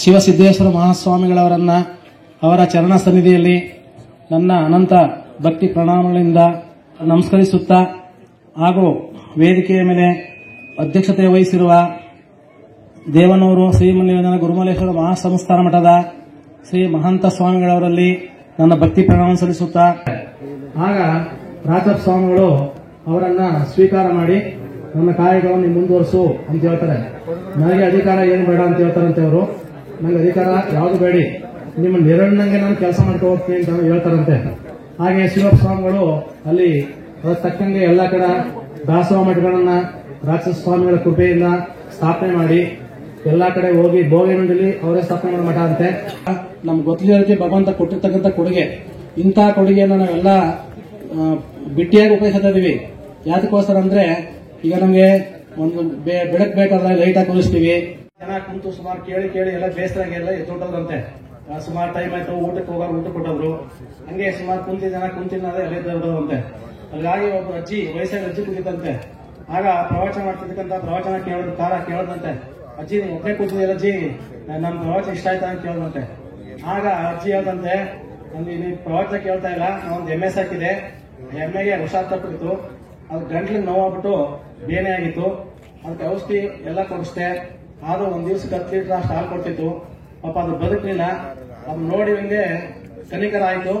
Speaker 8: ಶಿವಸಿದ್ದೇಶ್ವರ ಮಹಾಸ್ವಾಮಿಗಳವರನ್ನ ಅವರ ಚರಣ ಸನ್ನಿಧಿಯಲ್ಲಿ ನನ್ನ ಅನಂತ ಭಕ್ತಿ ಪ್ರಣಾಮಗಳಿಂದ ನಮಸ್ಕರಿಸುತ್ತಾ, ಹಾಗೂ ವೇದಿಕೆಯ ಮೇಲೆ ಅಧ್ಯಕ್ಷತೆ ವಹಿಸಿರುವ ದೇವನೂರು ಶ್ರೀಮನ್ನಿಧನ ಗುರುಮಲ್ಲೇಶ್ವರ ಮಹಾಸಂಸ್ಥಾನ ಮಠದ ಶ್ರೀ ಮಹಂತ ಸ್ವಾಮಿಗಳವರಲ್ಲಿ ನನ್ನ ಭಕ್ತಿ ಪ್ರಣಾಮ ಸಲ್ಲಿಸುತ್ತಾ, ಆಗ ರಾಜಪ್ಪ ಸ್ವಾಮಿಗಳು ಅವರನ್ನ ಸ್ವೀಕಾರ ಮಾಡಿ ನನ್ನ ಕಾರ್ಯಗಳನ್ನು ಮುಂದುವರಿಸು ಅಂತ ಹೇಳ್ತಾರೆ. ನನಗೆ ಅಧಿಕಾರ ಏನು ಬೇಡ ಅಂತ ಹೇಳ್ತಾರಂತೆ ಅವರು. ನನಗೆ ಅಧಿಕಾರ ಯಾವುದು ಬೇಡಿ, ನಿಮ್ಮ ನೆರಳಿನಂಗೆ ನಾನು ಕೆಲಸ ಮಾಡ್ಕೊ ಹೋಗ್ತೀನಿ ಅಂತ ಹೇಳ್ತಾರಂತೆ. ಹಾಗೆ ಶಿವಪ್ಪ ಸ್ವಾಮಿಗಳು ಅಲ್ಲಿ ಅದಕ್ಕೆ ತಕ್ಕಂಗೆ ಎಲ್ಲ ಕಡೆ ದಾಸೋಹ ಮಠಗಳನ್ನ ರಾಕ್ಷಸ ಸ್ವಾಮಿಗಳ ಕೃಪೆಯಿಂದ ಸ್ಥಾಪನೆ ಮಾಡಿ ಎಲ್ಲಾ ಕಡೆ ಹೋಗಿ ಬೋಗಿಮಂಡಲಿ ಅವರೇ ಸ್ಥಾಪನೆ ಮಾಡೋ ಮಠ ಅಂತೆ. ನಮ್ಗೆ ಗೊತ್ತಿರೋದಕ್ಕೆ ಭಗವಂತ ಕೊಟ್ಟಿರ್ತಕ್ಕಂಥ ಕೊಡುಗೆ. ಇಂತಹ ಕೊಡುಗೆಯನ್ನು ನಾವೆಲ್ಲ ಬಿಟ್ಟಿಯಾಗಿ ಉಪಯೋಗಿಸ್ತಾ ಇದೀವಿ. ಯಾತಕ್ಕೋಸ್ಕರ ಅಂದ್ರೆ ಈಗ ನಮ್ಗೆ ಒಂದು ಬೆಳಕ್ ಬೇಕಾದ್ರೆ ಲೈಟ್ ಹಾಕಿ ಉಳಿಸ್ತೀವಿ. ಜನ ಕುಂತು ಸುಮಾರು ಕೇಳಿ ಎಲ್ಲ ಬೇಸರಾಗಿ ಎಲ್ಲ ಎತ್ತೊಟ್ಟದ್ರಂತೆ. ಸುಮಾರು ಟೈಮ್ ಆಯ್ತು, ಊಟಕ್ಕೆ ಹೋಗೋರು ಊಟ ಕೊಟ್ಟವ್ರು. ಹಂಗೆ ಸುಮಾರು ಜನ ಕುಂತಿದ್ರೆ ಎಲ್ಲ ಎದ್ದೋದಂತೆ. ಹಾಗಾಗಿ ಒಬ್ಬ ಅಜ್ಜಿ ವಯಸ್ಸಾಗಿ ಅಜ್ಜಿ ಕುಂತಿತ್ತಂತೆ. ಆಗ ಪ್ರವಚನ ಮಾಡ್ತಿರ್ತಕ್ಕಂಥ ಪ್ರವಚನ ಕೇಳದಂತೆ. ಅಜ್ಜಿ ನೀವು ಒಬ್ಬನೇ ಕೂತಿದ್ದೀರ ಅಜ್ಜಿ, ನನ್ನ ಪ್ರವಚನ ಇಷ್ಟ ಆಯ್ತಾ ಅಂತ ಕೇಳದಂತೆ. ಆಗ ಅಜ್ಜಿ ಹೇಳ್ದಂತೆ, ನೀವು ಪ್ರವಚನ ಕೇಳ್ತಾ ಇಲ್ಲ, ನಾವೊಂದು ಎಮ್ಮೆ ಸಾಕಿದೆ, ಎಮ್ಮೆಗೆ ಹುಷಾರ್ ತಪ್ಪಿತ್ತು, ಅದು ಗಂಟ್ಲಿಗೆ ನೋವಾಗ್ಬಿಟ್ಟು ಬೇನೆ ಆಗಿತ್ತು, ಅದಕ್ಕೆ ಔಷಧಿ ಎಲ್ಲ ಕೊಡಿಸ್ದೆ. ಆದ್ರೂ ಒಂದ್ ದಿವ್ಸಕ್ಕೆ 10 ಲೀಟರ್ ಅಷ್ಟು ಹಾಲು ಕೊಡ್ತಿತ್ತು. ಪಾಪ ಅದು ಬದುಕಲಿಲ್ಲ. ಅದು ನೋಡಿ ಹಂಗೆ ಕನಿಕರ ಆಯ್ತು.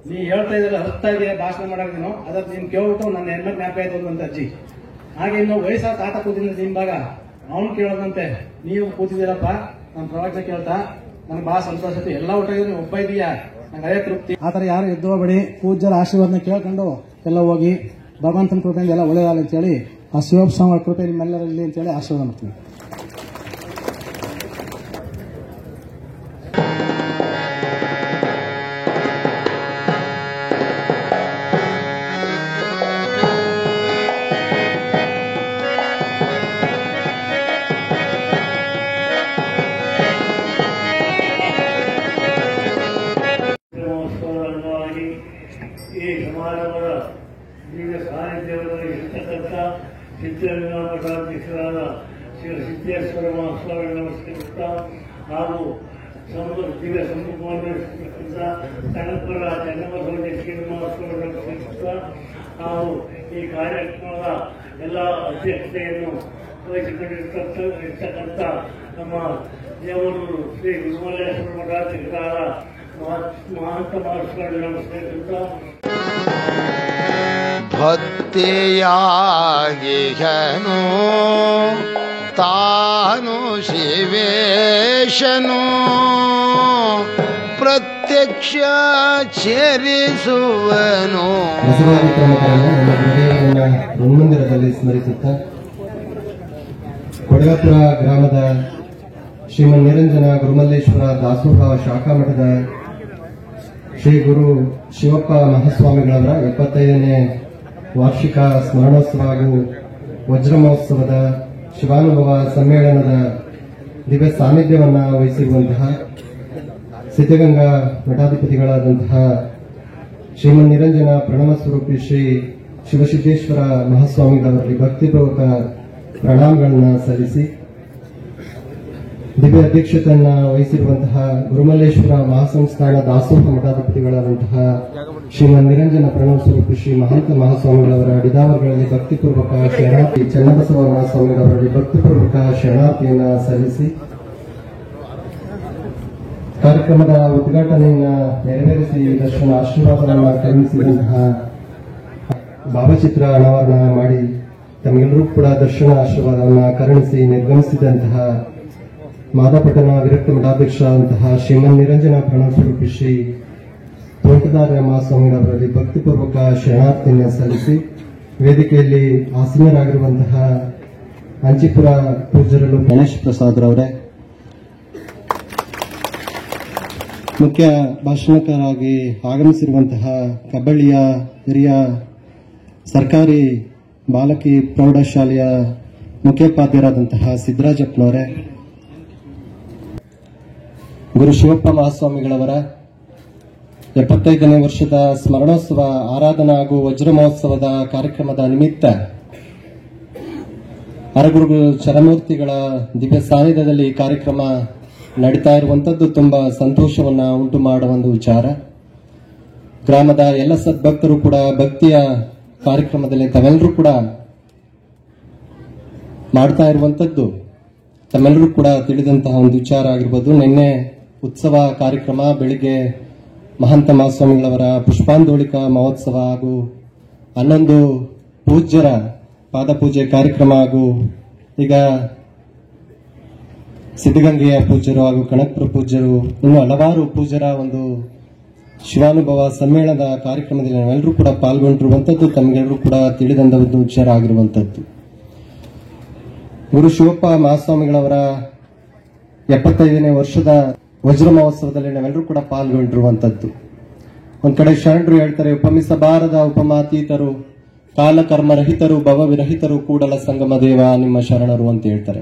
Speaker 8: ನೀ ಹೇಳ್ತಾ ಇದ್ರೆ ಅರ್ಥ ಇದೆಯಾ ಭಾಷಣ ಮಾಡಕ್ ನೀನು, ಅದ್ರ ನೀನ್ ಕೇಳ್ಬಿಟ್ಟು ನನ್ನ ಹೆಣ್ಣು ಜ್ಞಾಪಕ ಆಯ್ತು ಅಂತ ಅಜ್ಜಿ. ಹಾಗೆ ಇನ್ನು ವಯಸ್ಸಾದ ತಾತ ಕೂತಿದ್ದ ನಿಮ್ದಾಗ ಅವನು ಕೇಳೋದಂತೆ, ನೀವು ಕೂತಿದ್ದೀರಪ್ಪ ನನ್ನ ಪ್ರವಚನ ಕೇಳ್ತಾ ನನ್ಗೆ ಬಹಳ ಸಂತೋಷ ಆಯ್ತು, ಎಲ್ಲ ಒಟ್ಟಾಗಿದ್ರೆ ನೀವು ಒಬ್ಬ ಇದೀಯಾ, ನಂಗೆ ಅದೇ ತೃಪ್ತಿ. ಆತರ ಯಾರು ಎದ್ದು ಹೋಗಬೇಡಿ, ಪೂಜ್ಯರ ಆಶೀರ್ವಾದನ ಕೇಳ್ಕೊಂಡು ಎಲ್ಲ ಹೋಗಿ ಭಗವಂತನ ಕೃಪೆಯಿಂದ ಎಲ್ಲ ಒಳ್ಳೆಯದಾಗಲಿ ಅಂತೇಳಿ ಆ ಶಿವಪ್ಪ ಸ್ವಾಮಿಗಳ ಕೃಪೆ ನಿಮ್ಮೆಲ್ಲರಲ್ಲಿ ಅಂತೇಳಿ ಆಶೀರ್ವಾದ ಮಾಡ್ತೀನಿ.
Speaker 9: ಈ ಸಮಾರಂಭದ ದಿವ್ಯ ಸಾನ್ನಿಧ್ಯವನ್ನು ಇರ್ತಕ್ಕಂಥ ಸಿದ್ದಲಿಂಗ ಮಠಾಧ್ಯಕ್ಷರಾದ ಶ್ರೀ ಸಿದ್ದೇಶ್ವರ ಮಹಾಸ್ವಾಮಿ ನಮಸ್ಕರಿಸುತ್ತಾ, ಹಾಗೂ ದಿವ್ಯ ಸಂಪೂರ್ಣ ತನಪುರ ಚನ್ನಬಸವ ಶ್ರೀನಿವಾಸ್ವಾಮಿ ನಮಸ್ಕರಿಸುತ್ತಾ, ಹಾಗೂ ಈ ಕಾರ್ಯಕ್ರಮದ ಎಲ್ಲ ಅಧ್ಯಕ್ಷತೆಯನ್ನು ವಹಿಸಿಕೊಂಡಿರ್ತಕ್ಕಂಥ ನಮ್ಮ ದೇವನೂರು ಶ್ರೀ ಗುರುಮಲ್ಲೇಶ್ವರ ಮಠಾಧ್ಯಕ್ಷರಾದ ಮಹಂತ ಮಹಾಸ್ವಾಮಿ ನಮಸ್ಕರಿಸುತ್ತಾ,
Speaker 6: ಭಕ್ತಿಯಾಗಿಹನು ತಾನು ಶಿವೇಶನು ಪ್ರತ್ಯೇಕನಾಗಿ ಅಧ್ಯಕ್ಷ ಸೇರಿಸುವನು.
Speaker 5: ಬಸವಾದಿ ಪ್ರಮುಖರನ್ನು ನಮ್ಮ ಹೃದಯವನ್ನು ಹನುಮಂದಿರದಲ್ಲಿ ಸ್ಮರಿಸುತ್ತಾ ಕೊಡಗಾಪುರ ಗ್ರಾಮದ ಶ್ರೀಮನ್ ನಿರಂಜನ ಗುರುಮಲ್ಲೇಶ್ವರ ದಾಸೋಹ ಶಾಖಾ ಮಠದ ಶ್ರೀ ಗುರು ಶಿವಪ್ಪ ಮಹಾಸ್ವಾಮಿಗಳವರ 75ನೇ ವಾರ್ಷಿಕ ಸ್ಮರಣೋತ್ಸವ ಹಾಗೂ ವಜ್ರ ಮಹೋತ್ಸವದ ಶಿವಾನುಭವ ಸಮ್ಮೇಳನದ ದಿವ್ಯ ಸಾನ್ನಿಧ್ಯವನ್ನು ವಹಿಸಿರುವಂತಹ ಸಿದ್ಧಗಂಗಾ ಮಠಾಧಿಪತಿಗಳಾದಂತಹ ಶ್ರೀಮನ್ ನಿರಂಜನ ಪ್ರಣವ ಸ್ವರೂಪಿ ಶ್ರೀ ಶಿವಸಿದ್ದೇಶ್ವರ ಮಹಾಸ್ವಾಮಿಗಳವರಲ್ಲಿ ಭಕ್ತಿಪೂರ್ವಕ ಪ್ರಣಾಮಗಳನ್ನು ಸಲ್ಲಿಸಿ ದಿವ್ಯ ಅಧ್ಯಕ್ಷತೆಯನ್ನ ವಹಿಸಿರುವಂತಹ ಗುರುಮಲ್ಲೇಶ್ವರ ಮಹಾಸಂಸ್ಥಾನ ದಾಸೋಹ ಮಠಾಧಿಪತಿಗಳಾದಂತಹ ಶ್ರೀಮನ್ ನಿರಂಜನ ಪ್ರಣವ ಸ್ವರೂಪಿ ಶ್ರೀ ಮಹಂತ ಮಹಾಸ್ವಾಮಿಗಳವರ ಅಡಿದಾವಗಳಲ್ಲಿ ಭಕ್ತಿಪೂರ್ವಕ ಶರಣಾರ್ಥಿ ಚನ್ನಬಸವ ಮಹಾಸ್ವಾಮಿಗಳವರಲ್ಲಿ ಭಕ್ತಿಪೂರ್ವಕ ಶರಣಾರ್ಥಿಯನ್ನ ಸಲ್ಲಿಸಿ ಕಾರ್ಯಕ್ರಮದ ಉದ್ಘಾಟನೆಯನ್ನ ನೆರವೇರಿಸಿ ದರ್ಶನ ಆಶೀರ್ವಾದವನ್ನು ಕರುಣಿಸಿದಂತಹ ಭಾವಚಿತ್ರ ಅನಾವರಣ ಮಾಡಿ ತಮಗೆಲ್ಲರೂ ಕೂಡ ದರ್ಶನ ಆಶೀರ್ವಾದವನ್ನು ಕರುಣಿಸಿ ನಿರ್ಗಮಿಸಿದಂತಹ ಮಾದಾಪಟ್ಟಣ ವಿರಕ್ತ ಮಠಾಧ್ಯಕ್ಷರಾದಂತಹ ಶ್ರೀಮನ್ ನಿರಂಜನ ಪ್ರಣವ ಸ್ವರೂಪಿ ಶ್ರೀ ತೋಂಟದಾರ್ಯ ಮಹಾಸ್ವಾಮಿಗಳವರಲ್ಲಿ ಭಕ್ತಿಪೂರ್ವಕ ಶರಣಾರ್ಥಿಯನ್ನು ಸಲ್ಲಿಸಿ ವೇದಿಕೆಯಲ್ಲಿ ಆಸೀನರಾಗಿರುವಂತಹ ಅಂಚಿಪುರ ಪೂಜ್ಯರಲು ಗಣೇಶ್ ಪ್ರಸಾದ್ ರವರೇ, ಮುಖ್ಯ ಭಾಷಣಕಾರರಾಗಿ ಆಗಮಿಸಿರುವಂತಹ ಕಬ್ಬಳ್ಳಿಯ ಹಿರಿಯ ಸರ್ಕಾರಿ ಬಾಲಕಿ ಪ್ರೌಢಶಾಲೆಯ ಮುಖ್ಯೋಪಾಧ್ಯಾಯರಾದಂತಹ ಸಿದ್ದರಾಜಪ್ಪನವರೇ, ಗುರು ಶಿವಪ್ಪ ಮಹಾಸ್ವಾಮಿಗಳವರ 75ನೇ ವರ್ಷದ ಸ್ಮರಣೋತ್ಸವ ಆರಾಧನಾ ಹಾಗೂ ವಜ್ರ ಮಹೋತ್ಸವದ ಕಾರ್ಯಕ್ರಮದ ನಿಮಿತ್ತ ಅರಗುರು ಚರಮೂರ್ತಿಗಳ ದಿವ್ಯ ಸಾನ್ನಿಧ್ಯದಲ್ಲಿ ಕಾರ್ಯಕ್ರಮ ನಡೀತಾ ಇರುವಂತದ್ದು ತುಂಬಾ ಸಂತೋಷವನ್ನ ಉಂಟು ಮಾಡುವ ಒಂದು ವಿಚಾರ. ಗ್ರಾಮದ ಎಲ್ಲ ಸದ್ಭಕ್ತರು ಕೂಡ ಭಕ್ತಿಯ ಕಾರ್ಯಕ್ರಮದಲ್ಲಿ ತಾವೆಲ್ಲರೂ ಕೂಡ ಮಾಡ್ತಾ ಇರುವಂತದ್ದು ತಮ್ಮೆಲ್ಲರೂ ಕೂಡ ತಿಳಿದಂತಹ ಒಂದು ವಿಚಾರ ಆಗಿರ್ಬೋದು. ನಿನ್ನೆ ಉತ್ಸವ ಕಾರ್ಯಕ್ರಮ, ಬೆಳಿಗ್ಗೆ ಮಹಂತ ಮಹಾಸ್ವಾಮಿಗಳವರ ಪುಷ್ಪಾಂದೋಳಿಕಾ ಮಹೋತ್ಸವ ಹಾಗೂ 11 ಪೂಜ್ಯರ ಪಾದಪೂಜೆ ಕಾರ್ಯಕ್ರಮ ಹಾಗೂ ಈಗ ಸಿದ್ಧಗಂಗೆಯ ಪೂಜ್ಯರು ಹಾಗೂ ಕನಕಪುರ ಪೂಜ್ಯರು ಇನ್ನು ಹಲವಾರು ಪೂಜ್ಯರ ಒಂದು ಶಿವಾನುಭವ ಸಮ್ಮೇಳನದ ಕಾರ್ಯಕ್ರಮದಲ್ಲಿ ನಾವೆಲ್ಲರೂ ಕೂಡ ಪಾಲ್ಗೊಂಡಿರುವಂತದ್ದು ತಮಗೆಲ್ಲರೂ ಕೂಡ ತಿಳಿದಂತ ಒಂದು ವಿಚಾರ ಆಗಿರುವಂತದ್ದು. ಗುರು ಶಿವಪ್ಪ ಮಹಾಸ್ವಾಮಿಗಳವರ 75ನೇ ವರ್ಷದ ವಜ್ರ ಮಹೋತ್ಸವದಲ್ಲಿ ನಾವೆಲ್ಲರೂ ಕೂಡ ಪಾಲ್ಗೊಂಡಿರುವಂತದ್ದು. ಒಂದ್ ಕಡೆ ಶರಣರು ಹೇಳ್ತಾರೆ, ಉಪಮಿಸಬಾರದ ಉಪಮಾತೀತರು, ಕಾಲಕರ್ಮರಹಿತರು, ಭವವಿರಹಿತರು, ಕೂಡಲ ಸಂಗಮ ದೇವ ನಿಮ್ಮ ಶರಣರು ಅಂತ ಹೇಳ್ತಾರೆ.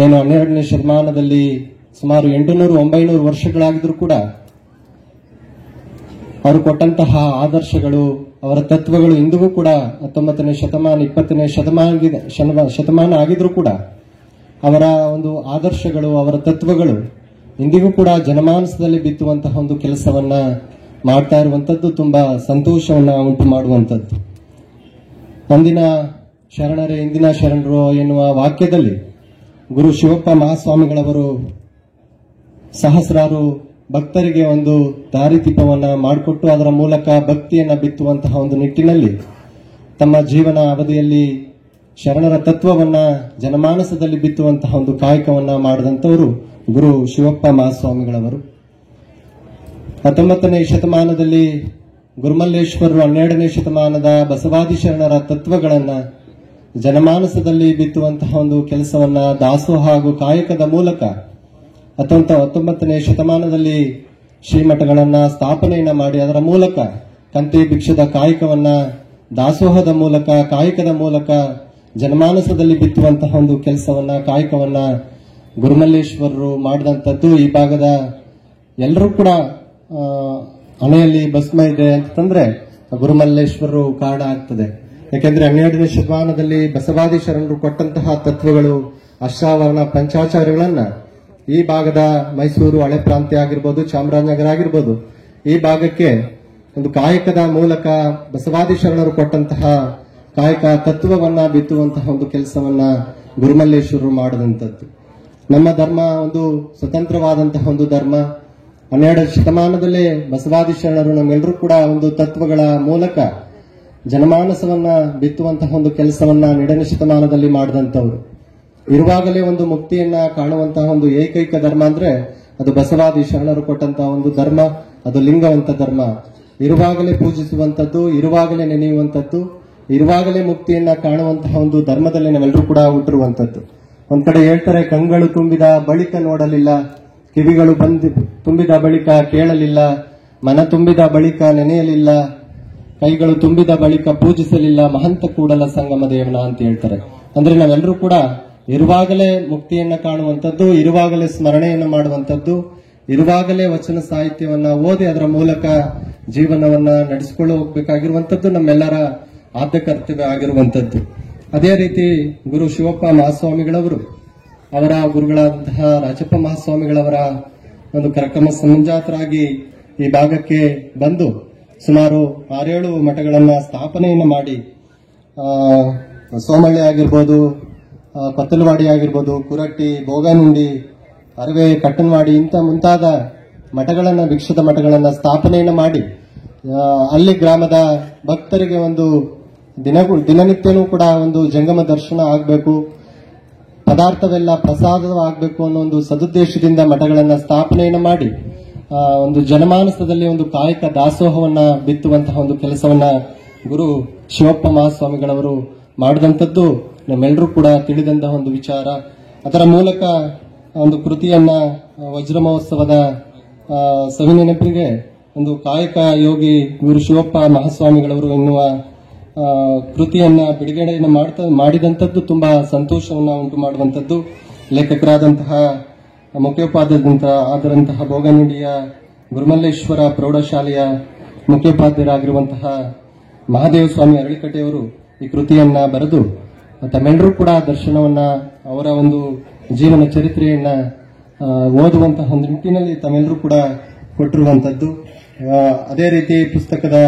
Speaker 5: ಏನು 12ನೇ ಶತಮಾನದಲ್ಲಿ ಸುಮಾರು 800-900 ವರ್ಷಗಳಾಗಿದ್ರು ಕೂಡ ಅವರು ಕೊಟ್ಟಂತಹ ಆದರ್ಶಗಳು, ಅವರ ತತ್ವಗಳು ಇಂದಿಗೂ ಕೂಡ 19ನೇ ಶತಮಾನ 20ನೇ ಶತಮಾನ ಆಗಿದ್ರು ಕೂಡ ಅವರ ಒಂದು ಆದರ್ಶಗಳು, ಅವರ ತತ್ವಗಳು ಇಂದಿಗೂ ಕೂಡ ಜನಮಾನಸದಲ್ಲಿ ಬಿತ್ತುವಂತಹ ಒಂದು ಕೆಲಸವನ್ನ ಮಾಡ್ತಾ ಇರುವಂತದ್ದು ತುಂಬಾ ಸಂತೋಷವನ್ನ ಉಂಟು ಮಾಡುವಂತದ್ದು. ಅಂದಿನ ಶರಣರೇ ಇಂದಿನ ಶರಣರು ಎನ್ನುವ ವಾಕ್ಯದಲ್ಲಿ ಗುರು ಶಿವಪ್ಪ ಮಹಾಸ್ವಾಮಿಗಳವರು ಸಹಸ್ರಾರು ಭಕ್ತರಿಗೆ ಒಂದು ದಾರಿದೀಪವನ್ನ ಮಾಡಿಕೊಟ್ಟು ಅದರ ಮೂಲಕ ಭಕ್ತಿಯನ್ನ ಬಿತ್ತುವಂತಹ ಒಂದು ನಿಟ್ಟಿನಲ್ಲಿ ತಮ್ಮ ಜೀವನ ಅವಧಿಯಲ್ಲಿ ಶರಣರ ತತ್ವವನ್ನ ಜನಮಾನಸದಲ್ಲಿ ಬಿತ್ತುವಂತಹ ಒಂದು ಕಾಯಕವನ್ನ ಮಾಡಿದಂತವರು ಗುರು ಶಿವಪ್ಪ ಮಹಾಸ್ವಾಮಿಗಳವರು. 19ನೇ ಶತಮಾನದಲ್ಲಿ ಗುರುಮಲ್ಲೇಶ್ವರರು 12ನೇ ಶತಮಾನದ ಬಸವಾದಿ ಶರಣರ ತತ್ವಗಳನ್ನ ಜನಮಾನಸದಲ್ಲಿ ಬಿತ್ತುವಂತಹ ಒಂದು ಕೆಲಸವನ್ನ ದಾಸೋಹ ಹಾಗೂ ಕಾಯಕದ ಮೂಲಕ 19ನೇ ಶತಮಾನದಲ್ಲಿ ಶ್ರೀಮಠಗಳನ್ನ ಸ್ಥಾಪನೆಯನ್ನ ಮಾಡಿ ಅದರ ಮೂಲಕ ಕಂತೆ ಭಿಕ್ಷದ ಕಾಯಕವನ್ನ ದಾಸೋಹದ ಮೂಲಕ ಕಾಯಕದ ಮೂಲಕ ಜನಮಾನಸದಲ್ಲಿ ಬಿತ್ತುವಂತಹ ಒಂದು ಕೆಲಸವನ್ನ ಕಾಯಕವನ್ನ ಗುರುಮಲ್ಲೇಶ್ವರರು ಮಾಡಿದಂಥದ್ದು. ಈ ಭಾಗದ ಎಲ್ಲರೂ ಕೂಡ ಹಣೆಯಲ್ಲಿ ಭಸ್ಮ ಇದೆ ಅಂತಂದ್ರೆ ಗುರುಮಲ್ಲೇಶ್ವರರು ಕಾರಣ ಆಗ್ತದೆ. ಯಾಕೆಂದ್ರೆ 12ನೇ ಶತಮಾನದಲ್ಲಿ ಬಸವಾದಿ ಶರಣರು ಕೊಟ್ಟಂತಹ ತತ್ವಗಳು, ಅಷ್ಟಾವರಣ ಪಂಚಾಚಾರ್ಯಗಳನ್ನ ಈ ಭಾಗದ ಮೈಸೂರು ಹಳೆ ಪ್ರಾಂತ್ಯ ಆಗಿರ್ಬೋದು, ಚಾಮರಾಜನಗರ ಆಗಿರ್ಬೋದು, ಈ ಭಾಗಕ್ಕೆ ಒಂದು ಕಾಯಕದ ಮೂಲಕ ಬಸವಾದಿ ಶರಣರು ಕೊಟ್ಟಂತಹ ಕಾಯಕ ತತ್ವವನ್ನ ಬಿತ್ತುವಂತಹ ಒಂದು ಕೆಲಸವನ್ನ ಗುರುಮಲ್ಲೇಶ್ವರರು ಮಾಡಿದಂಥದ್ದು. ನಮ್ಮ ಧರ್ಮ ಒಂದು ಸ್ವತಂತ್ರವಾದಂತಹ ಒಂದು ಧರ್ಮ. 12ನೇ ಶತಮಾನದಲ್ಲೇ ಬಸವಾದಿ ಶರಣರು ನಮ್ಮೆಲ್ಲರೂ ಕೂಡ ಒಂದು ತತ್ವಗಳ ಮೂಲಕ ಜನಮಾನಸವನ್ನ ಬಿತ್ತುವಂತಹ ಒಂದು ಕೆಲಸವನ್ನ 12ನೇ ಶತಮಾನದಲ್ಲಿ ಮಾಡಿದಂಥವ್ರು. ಇರುವಾಗಲೇ ಒಂದು ಮುಕ್ತಿಯನ್ನ ಕಾಣುವಂತಹ ಒಂದು ಏಕೈಕ ಧರ್ಮ ಅಂದ್ರೆ ಅದು ಬಸವಾದಿ ಶರಣರು ಕೊಟ್ಟಂತಹ ಒಂದು ಧರ್ಮ, ಅದು ಲಿಂಗವಂತ ಧರ್ಮ. ಇರುವಾಗಲೇ ಪೂಜಿಸುವಂತದ್ದು, ಇರುವಾಗಲೇ ನೆನೆಯುವಂತದ್ದು, ಇರುವಾಗಲೇ ಮುಕ್ತಿಯನ್ನ ಕಾಣುವಂತಹ ಒಂದು ಧರ್ಮದಲ್ಲಿ ನಾವೆಲ್ಲರೂ ಕೂಡ ಹುಟ್ಟಿರುವಂತದ್ದು. ಒಂದ್ ಕಡೆ ಹೇಳ್ತಾರೆ, ಕಂಗಳು ತುಂಬಿದ ಬಳಿಕ ನೋಡಲಿಲ್ಲ, ಕಿವಿಗಳು ತುಂಬಿದ ಬಳಿಕ ಕೇಳಲಿಲ್ಲ, ಮನ ತುಂಬಿದ ಬಳಿಕ ನೆನೆಯಲಿಲ್ಲ, ಕೈಗಳು ತುಂಬಿದ ಬಳಿಕ ಪೂಜಿಸಲಿಲ್ಲ, ಮಹಂತ ಕೂಡಲ ಸಂಗಮ ದೇವನ ಅಂತ ಹೇಳ್ತಾರೆ. ಅಂದ್ರೆ ನಾವೆಲ್ಲರೂ ಕೂಡ ಇರುವಾಗಲೇ ಮುಕ್ತಿಯನ್ನ ಕಾಣುವಂತದ್ದು, ಇರುವಾಗಲೇ ಸ್ಮರಣೆಯನ್ನು ಮಾಡುವಂತದ್ದು, ಇರುವಾಗಲೇ ವಚನ ಸಾಹಿತ್ಯವನ್ನ ಓದಿ ಅದರ ಮೂಲಕ ಜೀವನವನ್ನ ನಡೆಸಿಕೊಂಡು ಹೋಗ್ಬೇಕಾಗಿರುವಂತದ್ದು ನಮ್ಮೆಲ್ಲರ ಆದ್ಯ ಕರ್ತವ್ಯ ಆಗಿರುವಂತದ್ದು. ಅದೇ ರೀತಿ ಗುರು ಶಿವಪ್ಪ ಮಹಾಸ್ವಾಮಿಗಳವರು, ಅವರ ಗುರುಗಳಾದಂತಹ ರಾಜಪ್ಪ ಮಹಾಸ್ವಾಮಿಗಳವರ ಒಂದು ಕಾರ್ಯಕ್ರಮ ಸಂಜಾತರಾಗಿ ಈ ಭಾಗಕ್ಕೆ ಬಂದು ಸುಮಾರು 6-7 ಮಠಗಳನ್ನ ಸ್ಥಾಪನೆಯನ್ನು ಮಾಡಿ, ಸೋಮಳ್ಳಿ ಆಗಿರ್ಬೋದು, ಕೊತ್ತಲವಾಡಿ ಆಗಿರ್ಬೋದು, ಕುರಟ್ಟಿ, ಬೋಗನುಂಡಿ, ಅರವೆ, ಕಟ್ಟನವಾಡಿ ಇಂಥ ಮುಂತಾದ ಮಠಗಳನ್ನ, ಭಿಕ್ಷದ ಮಠಗಳನ್ನ ಸ್ಥಾಪನೆಯನ್ನು ಮಾಡಿ ಅಲ್ಲಿ ಗ್ರಾಮದ ಭಕ್ತರಿಗೆ ಒಂದು ದಿನನಿತ್ಯನೂ ಕೂಡ ಒಂದು ಜಂಗಮ ದರ್ಶನ ಆಗಬೇಕು, ಪದಾರ್ಥವೆಲ್ಲ ಪ್ರಸಾದವಾಗಬೇಕು ಅನ್ನೋ ಒಂದು ಸದುದ್ದೇಶದಿಂದ ಮಠಗಳನ್ನ ಸ್ಥಾಪನೆಯನ್ನು ಮಾಡಿ ಒಂದು ಜನಮಾನಸದಲ್ಲಿ ಒಂದು ಕಾಯಕ ದಾಸೋಹವನ್ನ ಬಿತ್ತುವಂತಹ ಒಂದು ಕೆಲಸವನ್ನ ಗುರು ಶಿವಪ್ಪ ಮಹಾಸ್ವಾಮಿಗಳವರು ಮಾಡಿದಂಥದ್ದು ನಮ್ಮೆಲ್ಲರೂ ಕೂಡ ತಿಳಿದಂತಹ ಒಂದು ವಿಚಾರ. ಅದರ ಮೂಲಕ ಒಂದು ಕೃತಿಯನ್ನ ವಜ್ರ ಮಹೋತ್ಸವದ ಸವಿನೆನಪಿಗೆ ಒಂದು ಕಾಯಕ ಯೋಗಿ ಗುರು ಶಿವಪ್ಪ ಮಹಾಸ್ವಾಮಿಗಳವರು ಎನ್ನುವ ಕೃತಿಯನ್ನ ಬಿಡುಗಡೆಯನ್ನು ಮಾಡಿದಂಥದ್ದು ತುಂಬಾ ಸಂತೋಷವನ್ನ ಉಂಟು ಮಾಡುವಂಥದ್ದು. ಲೇಖಕರಾದಂತಹ ಮುಖ್ಯೋಪಾಧ್ಯಾಯರಾದಂತಹ ಬೋಗನುಡಿಯ ಗುರುಮಲ್ಲೇಶ್ವರ ಪ್ರೌಢಶಾಲೆಯ ಮುಖ್ಯೋಪಾಧ್ಯಾಯರಾಗಿರುವಂತಹ ಮಹಾದೇವ ಸ್ವಾಮಿ ಅರಳಿಕಟ್ಟೆಯವರು ಈ ಕೃತಿಯನ್ನ ಬರೆದು ತಮ್ಮೆಲ್ಲರೂ ಕೂಡ ದರ್ಶನವನ್ನ, ಅವರ ಒಂದು ಜೀವನ ಚರಿತ್ರೆಯನ್ನ ಓದುವಂತಹ ಒಂದು ನಿಟ್ಟಿನಲ್ಲಿ ತಮ್ಮೆಲ್ಲರೂ ಕೂಡ ಕೊಟ್ಟಿರುವಂತದ್ದು. ಅದೇ ರೀತಿ ಪುಸ್ತಕದ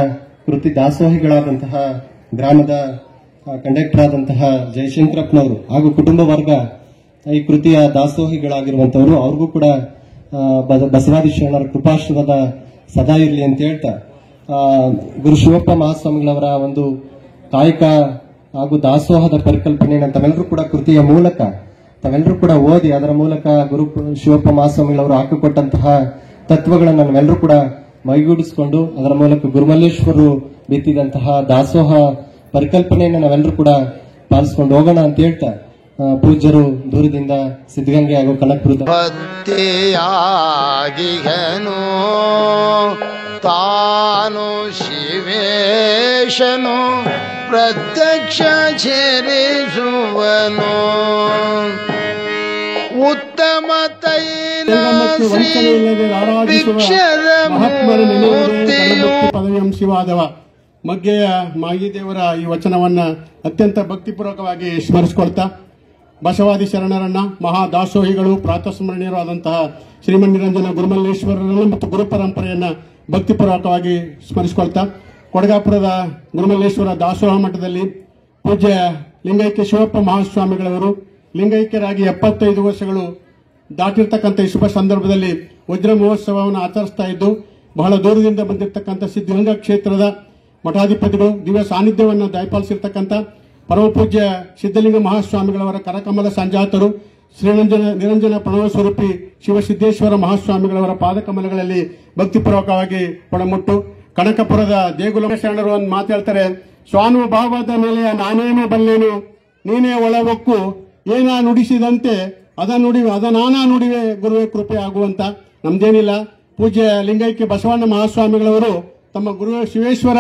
Speaker 5: ಕೃತಿ ದಾಸೋಹಿಗಳಾದಂತಹ ಗ್ರಾಮದ ಕಂಡಕ್ಟರ್ ಆದಂತಹ ಜಯಶಂಕರಪ್ಪನವರು ಹಾಗೂ ಕುಟುಂಬ ವರ್ಗ ಈ ಕೃತಿಯ ದಾಸೋಹಿಗಳಾಗಿರುವಂತವರು, ಅವ್ರಿಗೂ ಕೂಡ ಬಸವಾದಿ ಶರಣರ ಕೃಪಾಶ್ರಮದ ಸದಾ ಇರಲಿ ಅಂತ ಹೇಳ್ತಾ ಗುರು ಶಿವಪ್ಪ ಮಹಾಸ್ವಾಮಿಗಳವರ ಒಂದು ಕಾಯಕ ಹಾಗೂ ದಾಸೋಹದ ಪರಿಕಲ್ಪನೆಯನ್ನು ತಾವೆಲ್ಲರೂ ಕೂಡ ಕೃತಿಯ ಮೂಲಕ ತಾವೆಲ್ಲರೂ ಕೂಡ ಓದಿ ಅದರ ಮೂಲಕ ಗುರು ಶಿವಪ್ಪ ಮಹಾಸ್ವಾಮಿಗಳವರು ಹಾಕಿಕೊಟ್ಟಂತಹ ತತ್ವಗಳನ್ನು ನಾವೆಲ್ಲರೂ ಕೂಡ ಮೈಗೂಡಿಸಿಕೊಂಡು ಅದರ ಮೂಲಕ ಗುರುಮಲ್ಲೇಶ್ವರರು ಬಿತ್ತಿದಂತಹ ದಾಸೋಹ ಪರಿಕಲ್ಪನೆಯನ್ನು ನಾವೆಲ್ಲರೂ ಕೂಡ ಪಾಲಿಸಿಕೊಂಡು ಹೋಗೋಣ ಅಂತ ಹೇಳ್ತಾ ಪೂಜ್ಯರು ದೂರದಿಂದ ಸಿದ್ಧಗಂಗೆ ಹಾಗೂ ಕನಕಪುರದ
Speaker 6: ಭಕ್ತಿಯಾಗಿಗನು ತಾನು ಶಿವೇಶನು ಪ್ರತ್ಯಕ್ಷ ಸೇರಿಸುವನು ಉತ್ತಮ ತೈಲ
Speaker 2: ಪದವಿಯಂ ಶಿವಾದವ ಮಗ್ಗೆಯ ಮಾಗಿದೇವರ ಈ ವಚನವನ್ನ ಅತ್ಯಂತ ಭಕ್ತಿಪೂರ್ವಕವಾಗಿ ಸ್ಮರಿಸಿಕೊಳ್ತಾ ಬಸವಾದಿ ಶರಣರನ್ನ ಮಹಾದಾಸೋಹಿಗಳು ಪ್ರಾತಸ್ಮರಣೀಯರು ಆದಂತಹ ಶ್ರೀಮನ್ನಿರಂಜನ ಗುರುಮಲ್ಲೇಶ್ವರರನ್ನು ಮತ್ತು ಗುರು ಪರಂಪರೆಯನ್ನ ಭಕ್ತಿಪೂರ್ವಕವಾಗಿ ಸ್ಮರಿಸಿಕೊಳ್ತಾ ಕೊಡಗಾಪುರದ ಗುರುಮಲ್ಲೇಶ್ವರ ದಾಸೋಹ ಮಠದಲ್ಲಿ ಪೂಜ್ಯ ಲಿಂಗೈಕ್ಯ ಶಿವಪ್ಪ ಮಹಾಸ್ವಾಮಿಗಳವರು ಲಿಂಗೈಕ್ಯರಾಗಿ 75 ವರ್ಷಗಳು ದಾಟಿರ್ತಕ್ಕಂಥ ಈ ಶುಭ ಸಂದರ್ಭದಲ್ಲಿ ವಜ್ರ ಮಹೋತ್ಸವವನ್ನು ಆಚರಿಸ್ತಾ ಇದ್ದು ಬಹಳ ದೂರದಿಂದ ಬಂದಿರತಕ್ಕಂಥ ಸಿದ್ಧಗಂಗಾ ಕ್ಷೇತ್ರದ ಮಠಾಧಿಪತಿಗಳು ದಿವ್ಯ ಸಾನ್ನಿಧ್ಯವನ್ನು ದಯಪಾಲಿಸಿರ್ತಕ್ಕಂಥ ಪರಮ ಪೂಜ್ಯ ಸಿದ್ದಲಿಂಗ ಮಹಾಸ್ವಾಮಿಗಳವರ ಕರಕಮಲ ಸಂಜಾತರು ನಿರಂಜನ ಪ್ರಣವ ಸ್ವರೂಪಿ ಶಿವಸಿದ್ದೇಶ್ವರ ಮಹಾಸ್ವಾಮಿಗಳವರ ಪಾದಕಮಲಗಳಲ್ಲಿ ಭಕ್ತಿಪೂರ್ವಕವಾಗಿ ಒಡಮುಟ್ಟು ಕನಕಪುರದ ದೇಗುಲ ಶರಣರು ಒಂದು ಮಾತಾಡ್ತಾರೆ, ಸ್ವಾನುಭಾವದ ಮೇಲೆ ನಾನೇನು ಬಲ್ಲೇನು ನೀನೇ ಒಳವೊಕ್ಕು ಏನ ನುಡಿಸಿದಂತೆ ಅದನಾನಾ ನುಡಿವೆ ಗುರುವೇ ಕೃಪೆ ಆಗುವಂತ. ನಮ್ದೇನಿಲ್ಲ, ಪೂಜ್ಯ ಲಿಂಗೈಕ್ಯ ಬಸವಣ್ಣ ಮಹಾಸ್ವಾಮಿಗಳವರು ತಮ್ಮ ಗುರು ಶಿವೇಶ್ವರ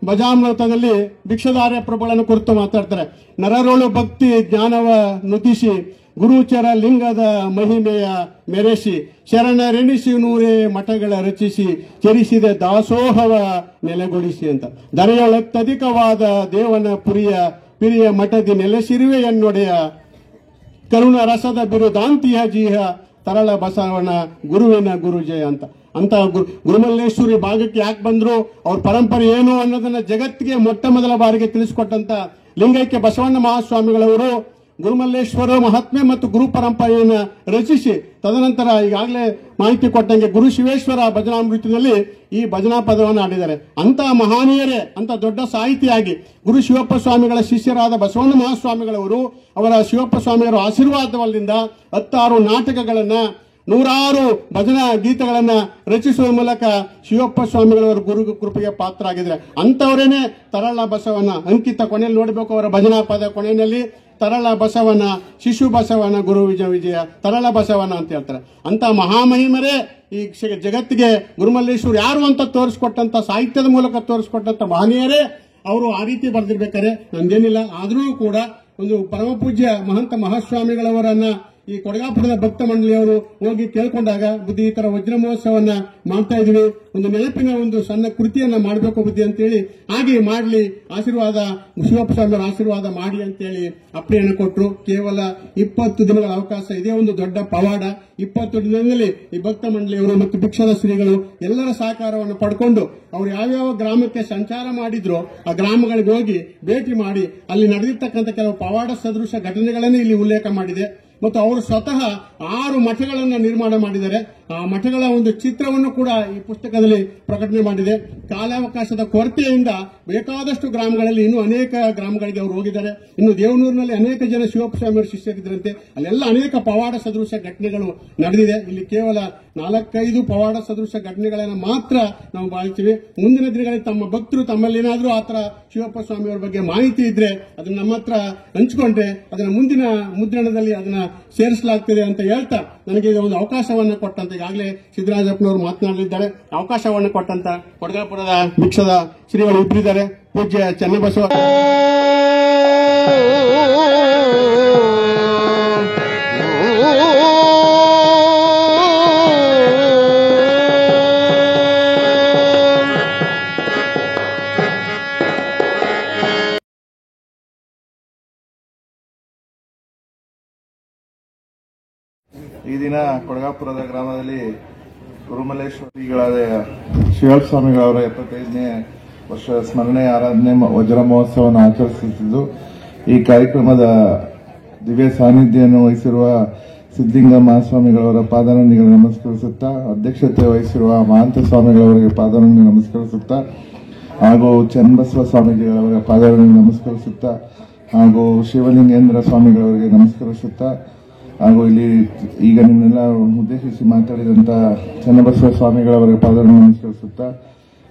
Speaker 2: ಭಜಾಮೃತದಲ್ಲಿ ಭಿಕ್ಷದಾರ್ಯ ಪ್ರಭುಗಳನ್ನು ಕುರಿತು ಮಾತಾಡ್ತಾರೆ. ನರರೋಳು ಭಕ್ತಿ ಜ್ಞಾನವ ನುತಿಸಿ ಗುರುಚರ ಲಿಂಗದ ಮಹಿಮೆಯ ಮೆರೆಸಿ ಶರಣರೆಣಿಸಿ ನೂರೇ ಮಠಗಳ ರಚಿಸಿ ಚರಿಸಿದ ದಾಸೋಹವ ನೆಲೆಗೊಳಿಸಿ ಅಂತ. ದರೆಯೊಳತ್ತಧಿಕವಾದ ದೇವನ ಪಿರಿಯ ಮಠದಿ ನೆಲೆಸಿರುವೆಯನ್ನೊಡೆಯ ಕರುಣ ರಸದ ಬಿರುದಾಂತಿಯ ಜೀಹ ತರಳ ಬಸವನ ಗುರುವಿನ ಗುರುಜಯ ಅಂತ ಗುರುಮಲ್ಲೇಶ್ವರಿ ಭಾಗಕ್ಕೆ ಯಾಕೆ ಬಂದ್ರು, ಅವ್ರ ಪರಂಪರೆ ಏನು ಅನ್ನೋದನ್ನ ಜಗತ್ತಿಗೆ ಮೊಟ್ಟ ಮೊದಲ ಬಾರಿಗೆ ತಿಳಿಸಿಕೊಟ್ಟಂತ ಲಿಂಗೈಕ್ಯ ಬಸವಣ್ಣ ಮಹಾಸ್ವಾಮಿಗಳವರು ಗುರುಮಲ್ಲೇಶ್ವರ ಮಹಾತ್ಮೆ ಮತ್ತು ಗುರು ಪರಂಪರೆಯನ್ನು ರಚಿಸಿ ತದನಂತರ ಈಗಾಗಲೇ ಮಾಹಿತಿ ಕೊಟ್ಟಂಗೆ ಗುರು ಶಿವೇಶ್ವರ ಭಜನಾಮೃತದಲ್ಲಿ ಈ ಭಜನಾ ಪದವನ್ನು ಆಡಿದ್ದಾರೆ. ಅಂತ ಮಹಾನೀಯರೇ, ಅಂತ ದೊಡ್ಡ ಸಾಹಿತಿಯಾಗಿ ಗುರು ಶಿವಪ್ಪ ಸ್ವಾಮಿಗಳ ಶಿಷ್ಯರಾದ ಬಸವಣ್ಣ ಮಹಾಸ್ವಾಮಿಗಳವರು ಅವರ ಶಿವಪ್ಪ ಸ್ವಾಮಿಯವರ ಆಶೀರ್ವಾದದಿಂದ 16 ನಾಟಕಗಳನ್ನ ನೂರಾರು ಭಜನಾ ಗೀತೆಗಳನ್ನ ರಚಿಸುವ ಮೂಲಕ ಶಿವಪ್ಪ ಸ್ವಾಮಿಗಳವರ ಗುರು ಕೃಪೆಗೆ ಪಾತ್ರ ಆಗಿದ್ದಾರೆ. ಅಂತವರೇನೆ ತರಳ ಬಸವನ ಅಂಕಿತ ಕೊನೆಯಲ್ಲಿ ನೋಡಬೇಕು. ಅವರ ಭಜನಾ ಪದ ಕೊನೆಯಲ್ಲಿ ತರಳ ಬಸವನ, ಶಿಶು ಬಸವನ, ಗುರು ವಿಜಯ ವಿಜಯ ತರಳ ಬಸವನ ಅಂತ ಹೇಳ್ತಾರೆ. ಅಂತ ಮಹಾಮಹಿಮರೇ ಈ ಜಗತ್ತಿಗೆ ಗುರುಮಲ್ಲೇಶ್ವರ ಯಾರು ಅಂತ ತೋರಿಸ್ಕೊಟ್ಟಂತ, ಸಾಹಿತ್ಯದ ಮೂಲಕ ತೋರಿಸ್ಕೊಟ್ಟಂತ ಮಹನೀಯರೇ ಅವರು ಆ ರೀತಿ ಬರೆದಿರ್ಬೇಕಾರೆ ನಂದೇನಿಲ್ಲ. ಆದ್ರೂ ಕೂಡ ಒಂದು ಪರಮ ಪೂಜ್ಯ ಮಹಂತ ಮಹಾಸ್ವಾಮಿಗಳವರನ್ನ ಈ ಕೊಡಗಾಪುರದ ಭಕ್ತ ಮಂಡಳಿಯವರು ಹೋಗಿ ಕೇಳ್ಕೊಂಡಾಗ ಬುದ್ಧಿ ಈ ತರ ವಜ್ರ ಮಹೋತ್ಸವನ್ನ ಮಾಡ್ತಾ ಇದೀವಿ, ಒಂದು ನೆನಪಿನ ಒಂದು ಸಣ್ಣ ಕೃತಿಯನ್ನ ಮಾಡಬೇಕು ಬುದ್ಧಿ ಅಂತೇಳಿ ಹಾಗೆ ಮಾಡಲಿ, ಆಶೀರ್ವಾದ ಶಿವಪ್ಪ ಸ್ವಾಮಿಯವರ ಆಶೀರ್ವಾದ ಮಾಡಿ ಅಂತೇಳಿ ಅಪ್ಪಣೆಯನ್ನು ಕೊಟ್ಟರು. ಕೇವಲ 20 ದಿನಗಳ ಅವಕಾಶ, ಇದೇ ಒಂದು ದೊಡ್ಡ ಪವಾಡ. 20 ದಿನದಲ್ಲಿ ಈ ಭಕ್ತ ಮಂಡಳಿಯವರು ಮತ್ತು ಭಿಕ್ಷದ ಶ್ರೀಗಳು ಎಲ್ಲರ ಸಹಕಾರವನ್ನು ಪಡ್ಕೊಂಡು ಅವರು ಯಾವ್ಯಾವ ಗ್ರಾಮಕ್ಕೆ ಸಂಚಾರ ಮಾಡಿದ್ರು ಆ ಗ್ರಾಮಗಳಿಗೆ ಹೋಗಿ ಭೇಟಿ ಮಾಡಿ ಅಲ್ಲಿ ನಡೆದಿರ್ತಕ್ಕಂಥ ಕೆಲವು ಪವಾಡ ಸದೃಶ ಘಟನೆಗಳನ್ನೇ ಇಲ್ಲಿ ಉಲ್ಲೇಖ ಮಾಡಿದೆ. ಮತ್ತು ಅವರು ಸ್ವತಃ 6 ಮಠಗಳನ್ನು ನಿರ್ಮಾಣ ಮಾಡಿದ್ದಾರೆ. ಆ ಮಠಗಳ ಒಂದು ಚಿತ್ರವನ್ನು ಕೂಡ ಈ ಪುಸ್ತಕದಲ್ಲಿ ಪ್ರಕಟಣೆ ಮಾಡಿದೆ. ಕಾಲಾವಕಾಶದ ಕೊರತೆಯಿಂದ ಬೇಕಾದಷ್ಟು ಗ್ರಾಮಗಳಲ್ಲಿ ಇನ್ನೂ ಅನೇಕ ಗ್ರಾಮಗಳಿಗೆ ಅವರು ಹೋಗಿದ್ದಾರೆ. ಇನ್ನು ದೇವನೂರಿನಲ್ಲಿ ಅನೇಕ ಜನ ಶಿವಪ್ಪ ಸ್ವಾಮಿಯವರು ಶಿಷ್ಯರಿದ್ದರಂತೆ. ಅಲ್ಲೆಲ್ಲ ಅನೇಕ ಪವಾಡ ಸದೃಶ ಘಟನೆಗಳು ನಡೆದಿದೆ. ಇಲ್ಲಿ ಕೇವಲ 4-5 ಪವಾಡ ಸದೃಶ ಘಟನೆಗಳನ್ನು ಮಾತ್ರ ನಾವು ಬಾಳ್ತೀವಿ. ಮುಂದಿನ ದಿನಗಳಲ್ಲಿ ತಮ್ಮ ಭಕ್ತರು ತಮ್ಮಲ್ಲಿ ಏನಾದರೂ ಆತರ ಶಿವಪ್ಪ ಸ್ವಾಮಿಯವರ ಬಗ್ಗೆ ಮಾಹಿತಿ ಇದ್ರೆ ಅದನ್ನ ನಮ್ಮ ಹತ್ರ ಹಂಚಿಕೊಂಡ್ರೆ ಅದನ್ನ ಮುಂದಿನ ಮುದ್ರಣದಲ್ಲಿ ಅದನ್ನ ಸೇರಿಸಲಾಗ್ತದೆ ಅಂತ ಹೇಳ್ತಾ ನನಗೆ ಈಗ ಒಂದು ಅವಕಾಶವನ್ನು ಕೊಟ್ಟಂತ ಈಗಾಗಲೇ ಸಿದ್ದರಾಜಪ್ಪನವರು ಮಾತನಾಡಲಿದ್ದಾರೆ. ಅವಕಾಶವನ್ನು ಕೊಟ್ಟಂತ ಕೊಡಗಾಪುರದ ಭಿಕ್ಷದ ಶ್ರೀಗಳು ಇಬ್ಬರಿದ್ದಾರೆ. ಪೂಜ್ಯ ಚನ್ನಬಸವ
Speaker 10: ಈ ದಿನ ಕೊಡಗಾಪುರದ ಗ್ರಾಮದಲ್ಲಿ ಗುರುಮಲ್ಲೇಶ್ವರಿಗಳಾದ ಶಿವಪ್ಪ ಸ್ವಾಮಿಗಳವರ 75ನೇ ವರ್ಷ ಸ್ಮರಣೆ ಆರಾಧನೆ ವಜ್ರ ಮಹೋತ್ಸವವನ್ನು ಆಚರಿಸುತ್ತಿದ್ದು, ಈ ಕಾರ್ಯಕ್ರಮದ ದಿವ್ಯ ಸಾನ್ನಿಧ್ಯವನ್ನು ವಹಿಸಿರುವ ಸಿದ್ಧಲಿಂಗ ಮಹಾಸ್ವಾಮಿಗಳವರ ಪಾದಾರಣಿಗೆ ನಮಸ್ಕರಿಸುತ್ತಾ, ಅಧ್ಯಕ್ಷತೆ ವಹಿಸಿರುವ ಮಹಾಂತ ಸ್ವಾಮಿಗಳವರಿಗೆ ಪಾದಾರಣಿಗೆ ನಮಸ್ಕರಿಸುತ್ತಾ, ಹಾಗೂ ಚನ್ನಬಸವ ಸ್ವಾಮೀಜಿಗಳವರ ಪಾದಾರಣಿಗೆ ನಮಸ್ಕರಿಸುತ್ತಾ, ಹಾಗೂ ಶಿವಲಿಂಗೇಂದ್ರ ಸ್ವಾಮಿಗಳವರಿಗೆ ನಮಸ್ಕರಿಸುತ್ತಾ, ಹಾಗೂ ಇಲ್ಲಿ ಈಗ ನಿಮ್ಮೆಲ್ಲ ಉದ್ದೇಶಿಸಿ ಮಾತಾಡಿದಂತ ಚನ್ನಬಸವ ಸ್ವಾಮಿಗಳವರಿಗೆ ಪಾದಾರನ್ನು ನಮಸ್ಕರಿಸುತ್ತಾ,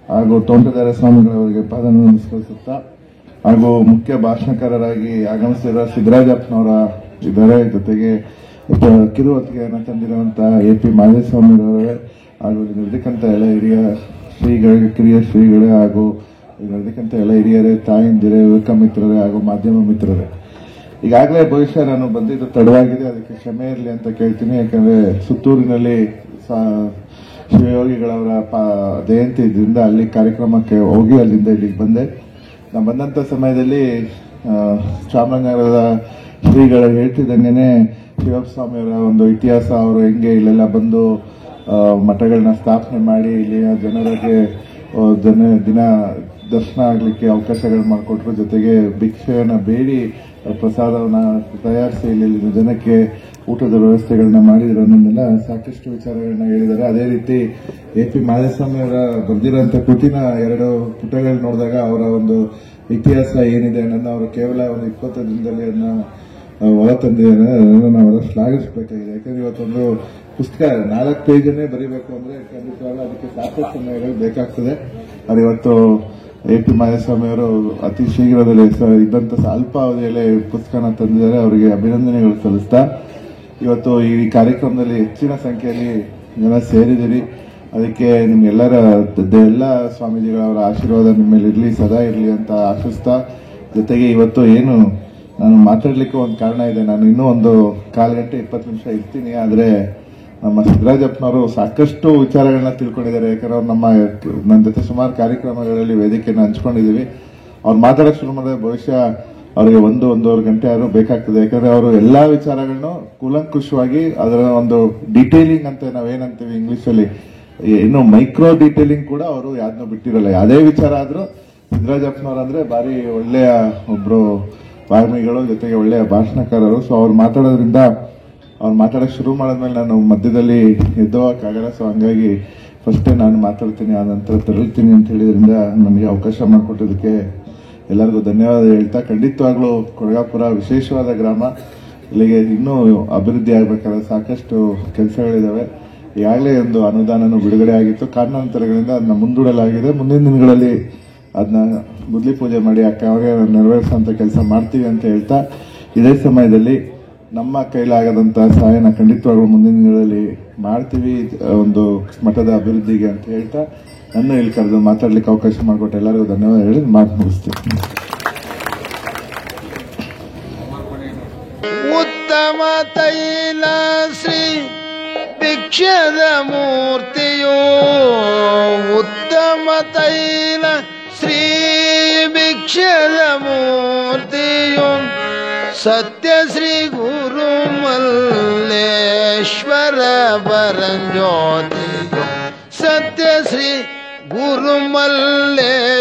Speaker 10: ಹಾಗೂ ತೋಂಟದಾರ ಸ್ವಾಮಿಗಳವರಿಗೆ ಪಾದಾರನ್ನು ನಮಸ್ಕರಿಸುತ್ತಾ, ಹಾಗೂ ಮುಖ್ಯ ಭಾಷಣಕಾರರಾಗಿ ಆಗಮಿಸಿರುವ ಸಿದ್ದರಾಜಪ್ಪನವರ ಇದ್ದಾರೆ. ಜೊತೆಗೆ ಕಿರುಹೊತ್ತಿಗೆಯನ್ನು ತಂದಿರುವಂತಹ AP ಮಾದೇಸ್ವಾಮಿಯವರೇ, ಹಾಗೂ ನಿರ್ದಿಕ್ಕಂತ ಎಲ್ಲ ಹಿರಿಯ ಶ್ರೀಗಳಿಗೆ, ಕಿರಿಯ ಶ್ರೀಗಳೇ, ಹಾಗೂ ನಿರ್ದಿಕ್ಕಂತ ಎಲ್ಲ ಹಿರಿಯರೇ, ತಾಯಿಂದಿರೇ, ಯುವಕ ಮಿತ್ರರೇ, ಹಾಗೂ ಮಾಧ್ಯಮ ಮಿತ್ರರೇ, ಈಗಾಗಲೇ ಬಹುಶಃ ನಾನು ಬಂದಿದ್ದು ತಡವಾಗಿದೆ, ಅದಕ್ಕೆ ಕ್ಷಮೆ ಇರಲಿ ಅಂತ ಕೇಳ್ತೀನಿ. ಯಾಕಂದ್ರೆ ಸುತ್ತೂರಿನಲ್ಲಿ ಶಿವಯೋಗಿಗಳವರ ಜಯಂತಿ ಇದ್ರಿಂದ ಅಲ್ಲಿ ಕಾರ್ಯಕ್ರಮಕ್ಕೆ ಹೋಗಿ ಅಲ್ಲಿಂದ ಇಲ್ಲಿಗೆ ಬಂದೆ. ನಾನು ಬಂದಂತ ಸಮಯದಲ್ಲಿ ಚಾಮರಾಜನಗರದ ಶ್ರೀಗಳು ಹೇಳ್ತಿದ್ದಂಗೆನೆ ಶಿವಪ್ಪ ಸ್ವಾಮಿಯವರ ಒಂದು ಇತಿಹಾಸ, ಅವರು ಹೆಂಗೆ ಇಲ್ಲೆಲ್ಲ ಬಂದು ಮಠಗಳನ್ನ ಸ್ಥಾಪನೆ ಮಾಡಿ ಇಲ್ಲಿನ ಜನರಿಗೆ ದಿನ ದರ್ಶನ ಆಗ್ಲಿಕ್ಕೆ ಅವಕಾಶಗಳು ಮಾಡಿಕೊಟ್ರು. ಜೊತೆಗೆ ಭಿಕ್ಷೆಯನ್ನ ಬೇಡಿ ಪ್ರಸಾದವನ್ನ ತಯಾರಿಸಿ ಇಲ್ಲಿ ಜನಕ್ಕೆ ಊಟದ ವ್ಯವಸ್ಥೆಗಳನ್ನ ಮಾಡಿದ್ರು ಅನ್ನೋದನ್ನೆಲ್ಲ ಸಾಕಷ್ಟು ವಿಚಾರಗಳನ್ನ ಹೇಳಿದ್ದಾರೆ. ಅದೇ ರೀತಿ AP ಮಾದೇಸ್ವಾಮಿ ಅವರ ಬರೆದಿರುವಂತಹ ಕೃತಿನ 2 ಪುಟಗಳು ನೋಡಿದಾಗ ಅವರ ಒಂದು ಇತಿಹಾಸ ಏನಿದೆ ಅನ್ನೋದನ್ನ ಅವರು ಕೇವಲ ಒಂದು 20 ದಿನದಲ್ಲಿ ಅದನ್ನ ಹೊರ ತಂದಿದ್ದಾರೆ. ಅದನ್ನು ನಾವೆಲ್ಲ ಶ್ಲಾಘಿಸಬೇಕಾಗಿದೆ. ಯಾಕಂದ್ರೆ ಇವತ್ತೊಂದು ಪುಸ್ತಕ 4 ಪೇಜನ್ನೇ ಬರೀಬೇಕು ಅಂದ್ರೆ ಖಂಡಿತವಾಗ್ಲೂ ಅದಕ್ಕೆ ಸಾಕಷ್ಟು ಸಮಯಗಳು ಬೇಕಾಗ್ತದೆ. ಅದು ಇವತ್ತು AP ಮಾದೇಸ್ವಾಮಿ ಅವರು ಅತಿ ಶೀಘ್ರದಲ್ಲಿ ಇದ್ದಂತ ಅಲ್ಪ ಅವಧಿಯಲ್ಲೇ ಪುಸ್ತಕನ ತಂದಿದ್ದಾರೆ. ಅವರಿಗೆ ಅಭಿನಂದನೆಗಳು ಸಲ್ಲಿಸ್ತಾ, ಇವತ್ತು ಈ ಕಾರ್ಯಕ್ರಮದಲ್ಲಿ ಹೆಚ್ಚಿನ ಸಂಖ್ಯೆಯಲ್ಲಿ ಜನ ಸೇರಿದಿರಿ. ಅದಕ್ಕೆ ನಿಮ್ಗೆಲ್ಲರ ಎಲ್ಲ ಸ್ವಾಮೀಜಿಗಳವರ ಆಶೀರ್ವಾದ ನಿಮ್ಮ ಮೇಲೆ ಇರಲಿ, ಸದಾ ಇರಲಿ ಅಂತ ಆಶಿಸ್ತಾ, ಜೊತೆಗೆ ಇವತ್ತು ಏನು ನಾನು ಮಾತಾಡ್ಲಿಕ್ಕೆ ಒಂದು ಕಾರಣ ಇದೆ. ನಾನು ಇನ್ನೂ ಒಂದು 1/4 ಗಂಟೆ 20 ನಿಮಿಷ ಇರ್ತೀನಿ. ಆದ್ರೆ ನಮ್ಮ ಸಿದ್ದರಾಜಪ್ಪನವರು ಸಾಕಷ್ಟು ವಿಚಾರಗಳನ್ನ ತಿಳ್ಕೊಂಡಿದ್ದಾರೆ. ಯಾಕಂದ್ರೆ ಅವ್ರು ನನ್ನ ಜೊತೆ ಸುಮಾರು ಕಾರ್ಯಕ್ರಮಗಳಲ್ಲಿ ವೇದಿಕೆಯನ್ನು ಹಂಚ್ಕೊಂಡಿದ್ದೀವಿ. ಅವ್ರು ಮಾತಾಡೋಕೆ ಶುರು ಮಾಡಿದ್ರೆ ಬಹುಶಃ ಅವರಿಗೆ 1-1.5 ಗಂಟೆ ಆದ್ರೂ ಬೇಕಾಗ್ತದೆ. ಯಾಕಂದ್ರೆ ಅವರು ಎಲ್ಲಾ ವಿಚಾರಗಳನ್ನು ಕೂಲಂಕುಷವಾಗಿ ಅದರ ಒಂದು ಡೀಟೇಲಿಂಗ್ ಅಂತ ನಾವೇನಂತೀವಿ ಇಂಗ್ಲಿಷ್ ಅಲ್ಲಿ, ಇನ್ನು ಮೈಕ್ರೋ ಡೀಟೇಲಿಂಗ್ ಕೂಡ ಅವರು ಯಾವ್ದನ್ನೂ ಬಿಟ್ಟಿರಲ್ಲ. ಯಾವುದೇ ವಿಚಾರ ಆದ್ರೂ ಸಿದ್ದರಾಜಪ್ಪನವ್ರು ಅಂದ್ರೆ ಬಾರಿ ಒಳ್ಳೆಯ ಒಬ್ರು ವಾಗ್ಮಿಗಳು, ಜೊತೆಗೆ ಒಳ್ಳೆಯ ಭಾಷಣಕಾರರು. ಸೊ ಅವ್ರು ಮಾತಾಡೋದ್ರಿಂದ ಅವ್ರು ಮಾತಾಡೋಕೆ ಶುರು ಮಾಡಿದ್ಮೇಲೆ ನಾನು ಮಧ್ಯದಲ್ಲಿ ಎದ್ದೋಗಕ್ಕಾಗಲ್ಲ. ಸೊ ಹಂಗಾಗಿ ಫಸ್ಟೇ ನಾನು ಮಾತಾಡ್ತೀನಿ, ಆ ನಂತರ ತೆರಳ್ತೀನಿ ಅಂತ ಹೇಳಿದ್ರಿಂದ ನನಗೆ ಅವಕಾಶ ಮಾಡಿಕೊಟ್ಟೋದಕ್ಕೆ ಎಲ್ಲರಿಗೂ ಧನ್ಯವಾದ ಹೇಳ್ತಾ, ಖಂಡಿತವಾಗ್ಲೂ ಕೊಡಗಾಪುರ ವಿಶೇಷವಾದ ಗ್ರಾಮ. ಇಲ್ಲಿಗೆ ಇನ್ನೂ ಅಭಿವೃದ್ಧಿ ಆಗಬೇಕಾದ್ರೆ ಸಾಕಷ್ಟು ಕೆಲಸಗಳಿದ್ದಾವೆ. ಈಗಾಗಲೇ ಒಂದು ಅನುದಾನನೂ ಬಿಡುಗಡೆ ಆಗಿತ್ತು. ಕಾರಣಾಂತರಗಳಿಂದ ಅದನ್ನ ಮುಂದೂಡಲಾಗಿದೆ. ಮುಂದಿನ ದಿನಗಳಲ್ಲಿ ಅದನ್ನ ಬುದ್ಲಿ ಪೂಜೆ ಮಾಡಿ ಅವ್ರಿಗೆ ನೆರವೇರಿಸುವಂತ ಕೆಲಸ ಮಾಡ್ತೀವಿ ಅಂತ ಹೇಳ್ತಾ, ಇದೇ ಸಮಯದಲ್ಲಿ ನಮ್ಮ ಕೈಲಾಗದಂತಹ ಸಹಾಯನ ಖಂಡಿತವಾಗ್ಲೂ ಮುಂದಿನ ದಿನಗಳಲ್ಲಿ ಮಾಡ್ತೀವಿ ಒಂದು ಮಠದ ಅಭಿವೃದ್ಧಿಗೆ ಅಂತ ಹೇಳ್ತಾ, ನನ್ನ ಇಲ್ಲಿ ಕರೆದು ಮಾತಾಡ್ಲಿಕ್ಕೆ ಅವಕಾಶ ಮಾಡಿಕೊಟ್ಟು ಎಲ್ಲರಿಗೂ ಧನ್ಯವಾದ ಹೇಳಿ ಮಾತು ಮುಗಿಸ್ತೀನಿ.
Speaker 6: ಉತ್ತಮ ತೈಲ ಶ್ರೀ ಭಿಕ್ಷದ ಮೂರ್ತಿಯೋ, ಉತ್ತಮ ತೈಲ ಶ್ರೀ ಭಿಕ್ಷದ ಮೂರ್ತಿಯೋ, ಸತ್ಯ ಶ್ರೀ ಗುರು ಮಲ್ಲೇಶ್ವರ ಪರಂಜ್ಯೋತಿಯೋ, ಸತ್ಯ ಶ್ರೀ ಗುರು ಮಲ್ಲೇಶ್ವರ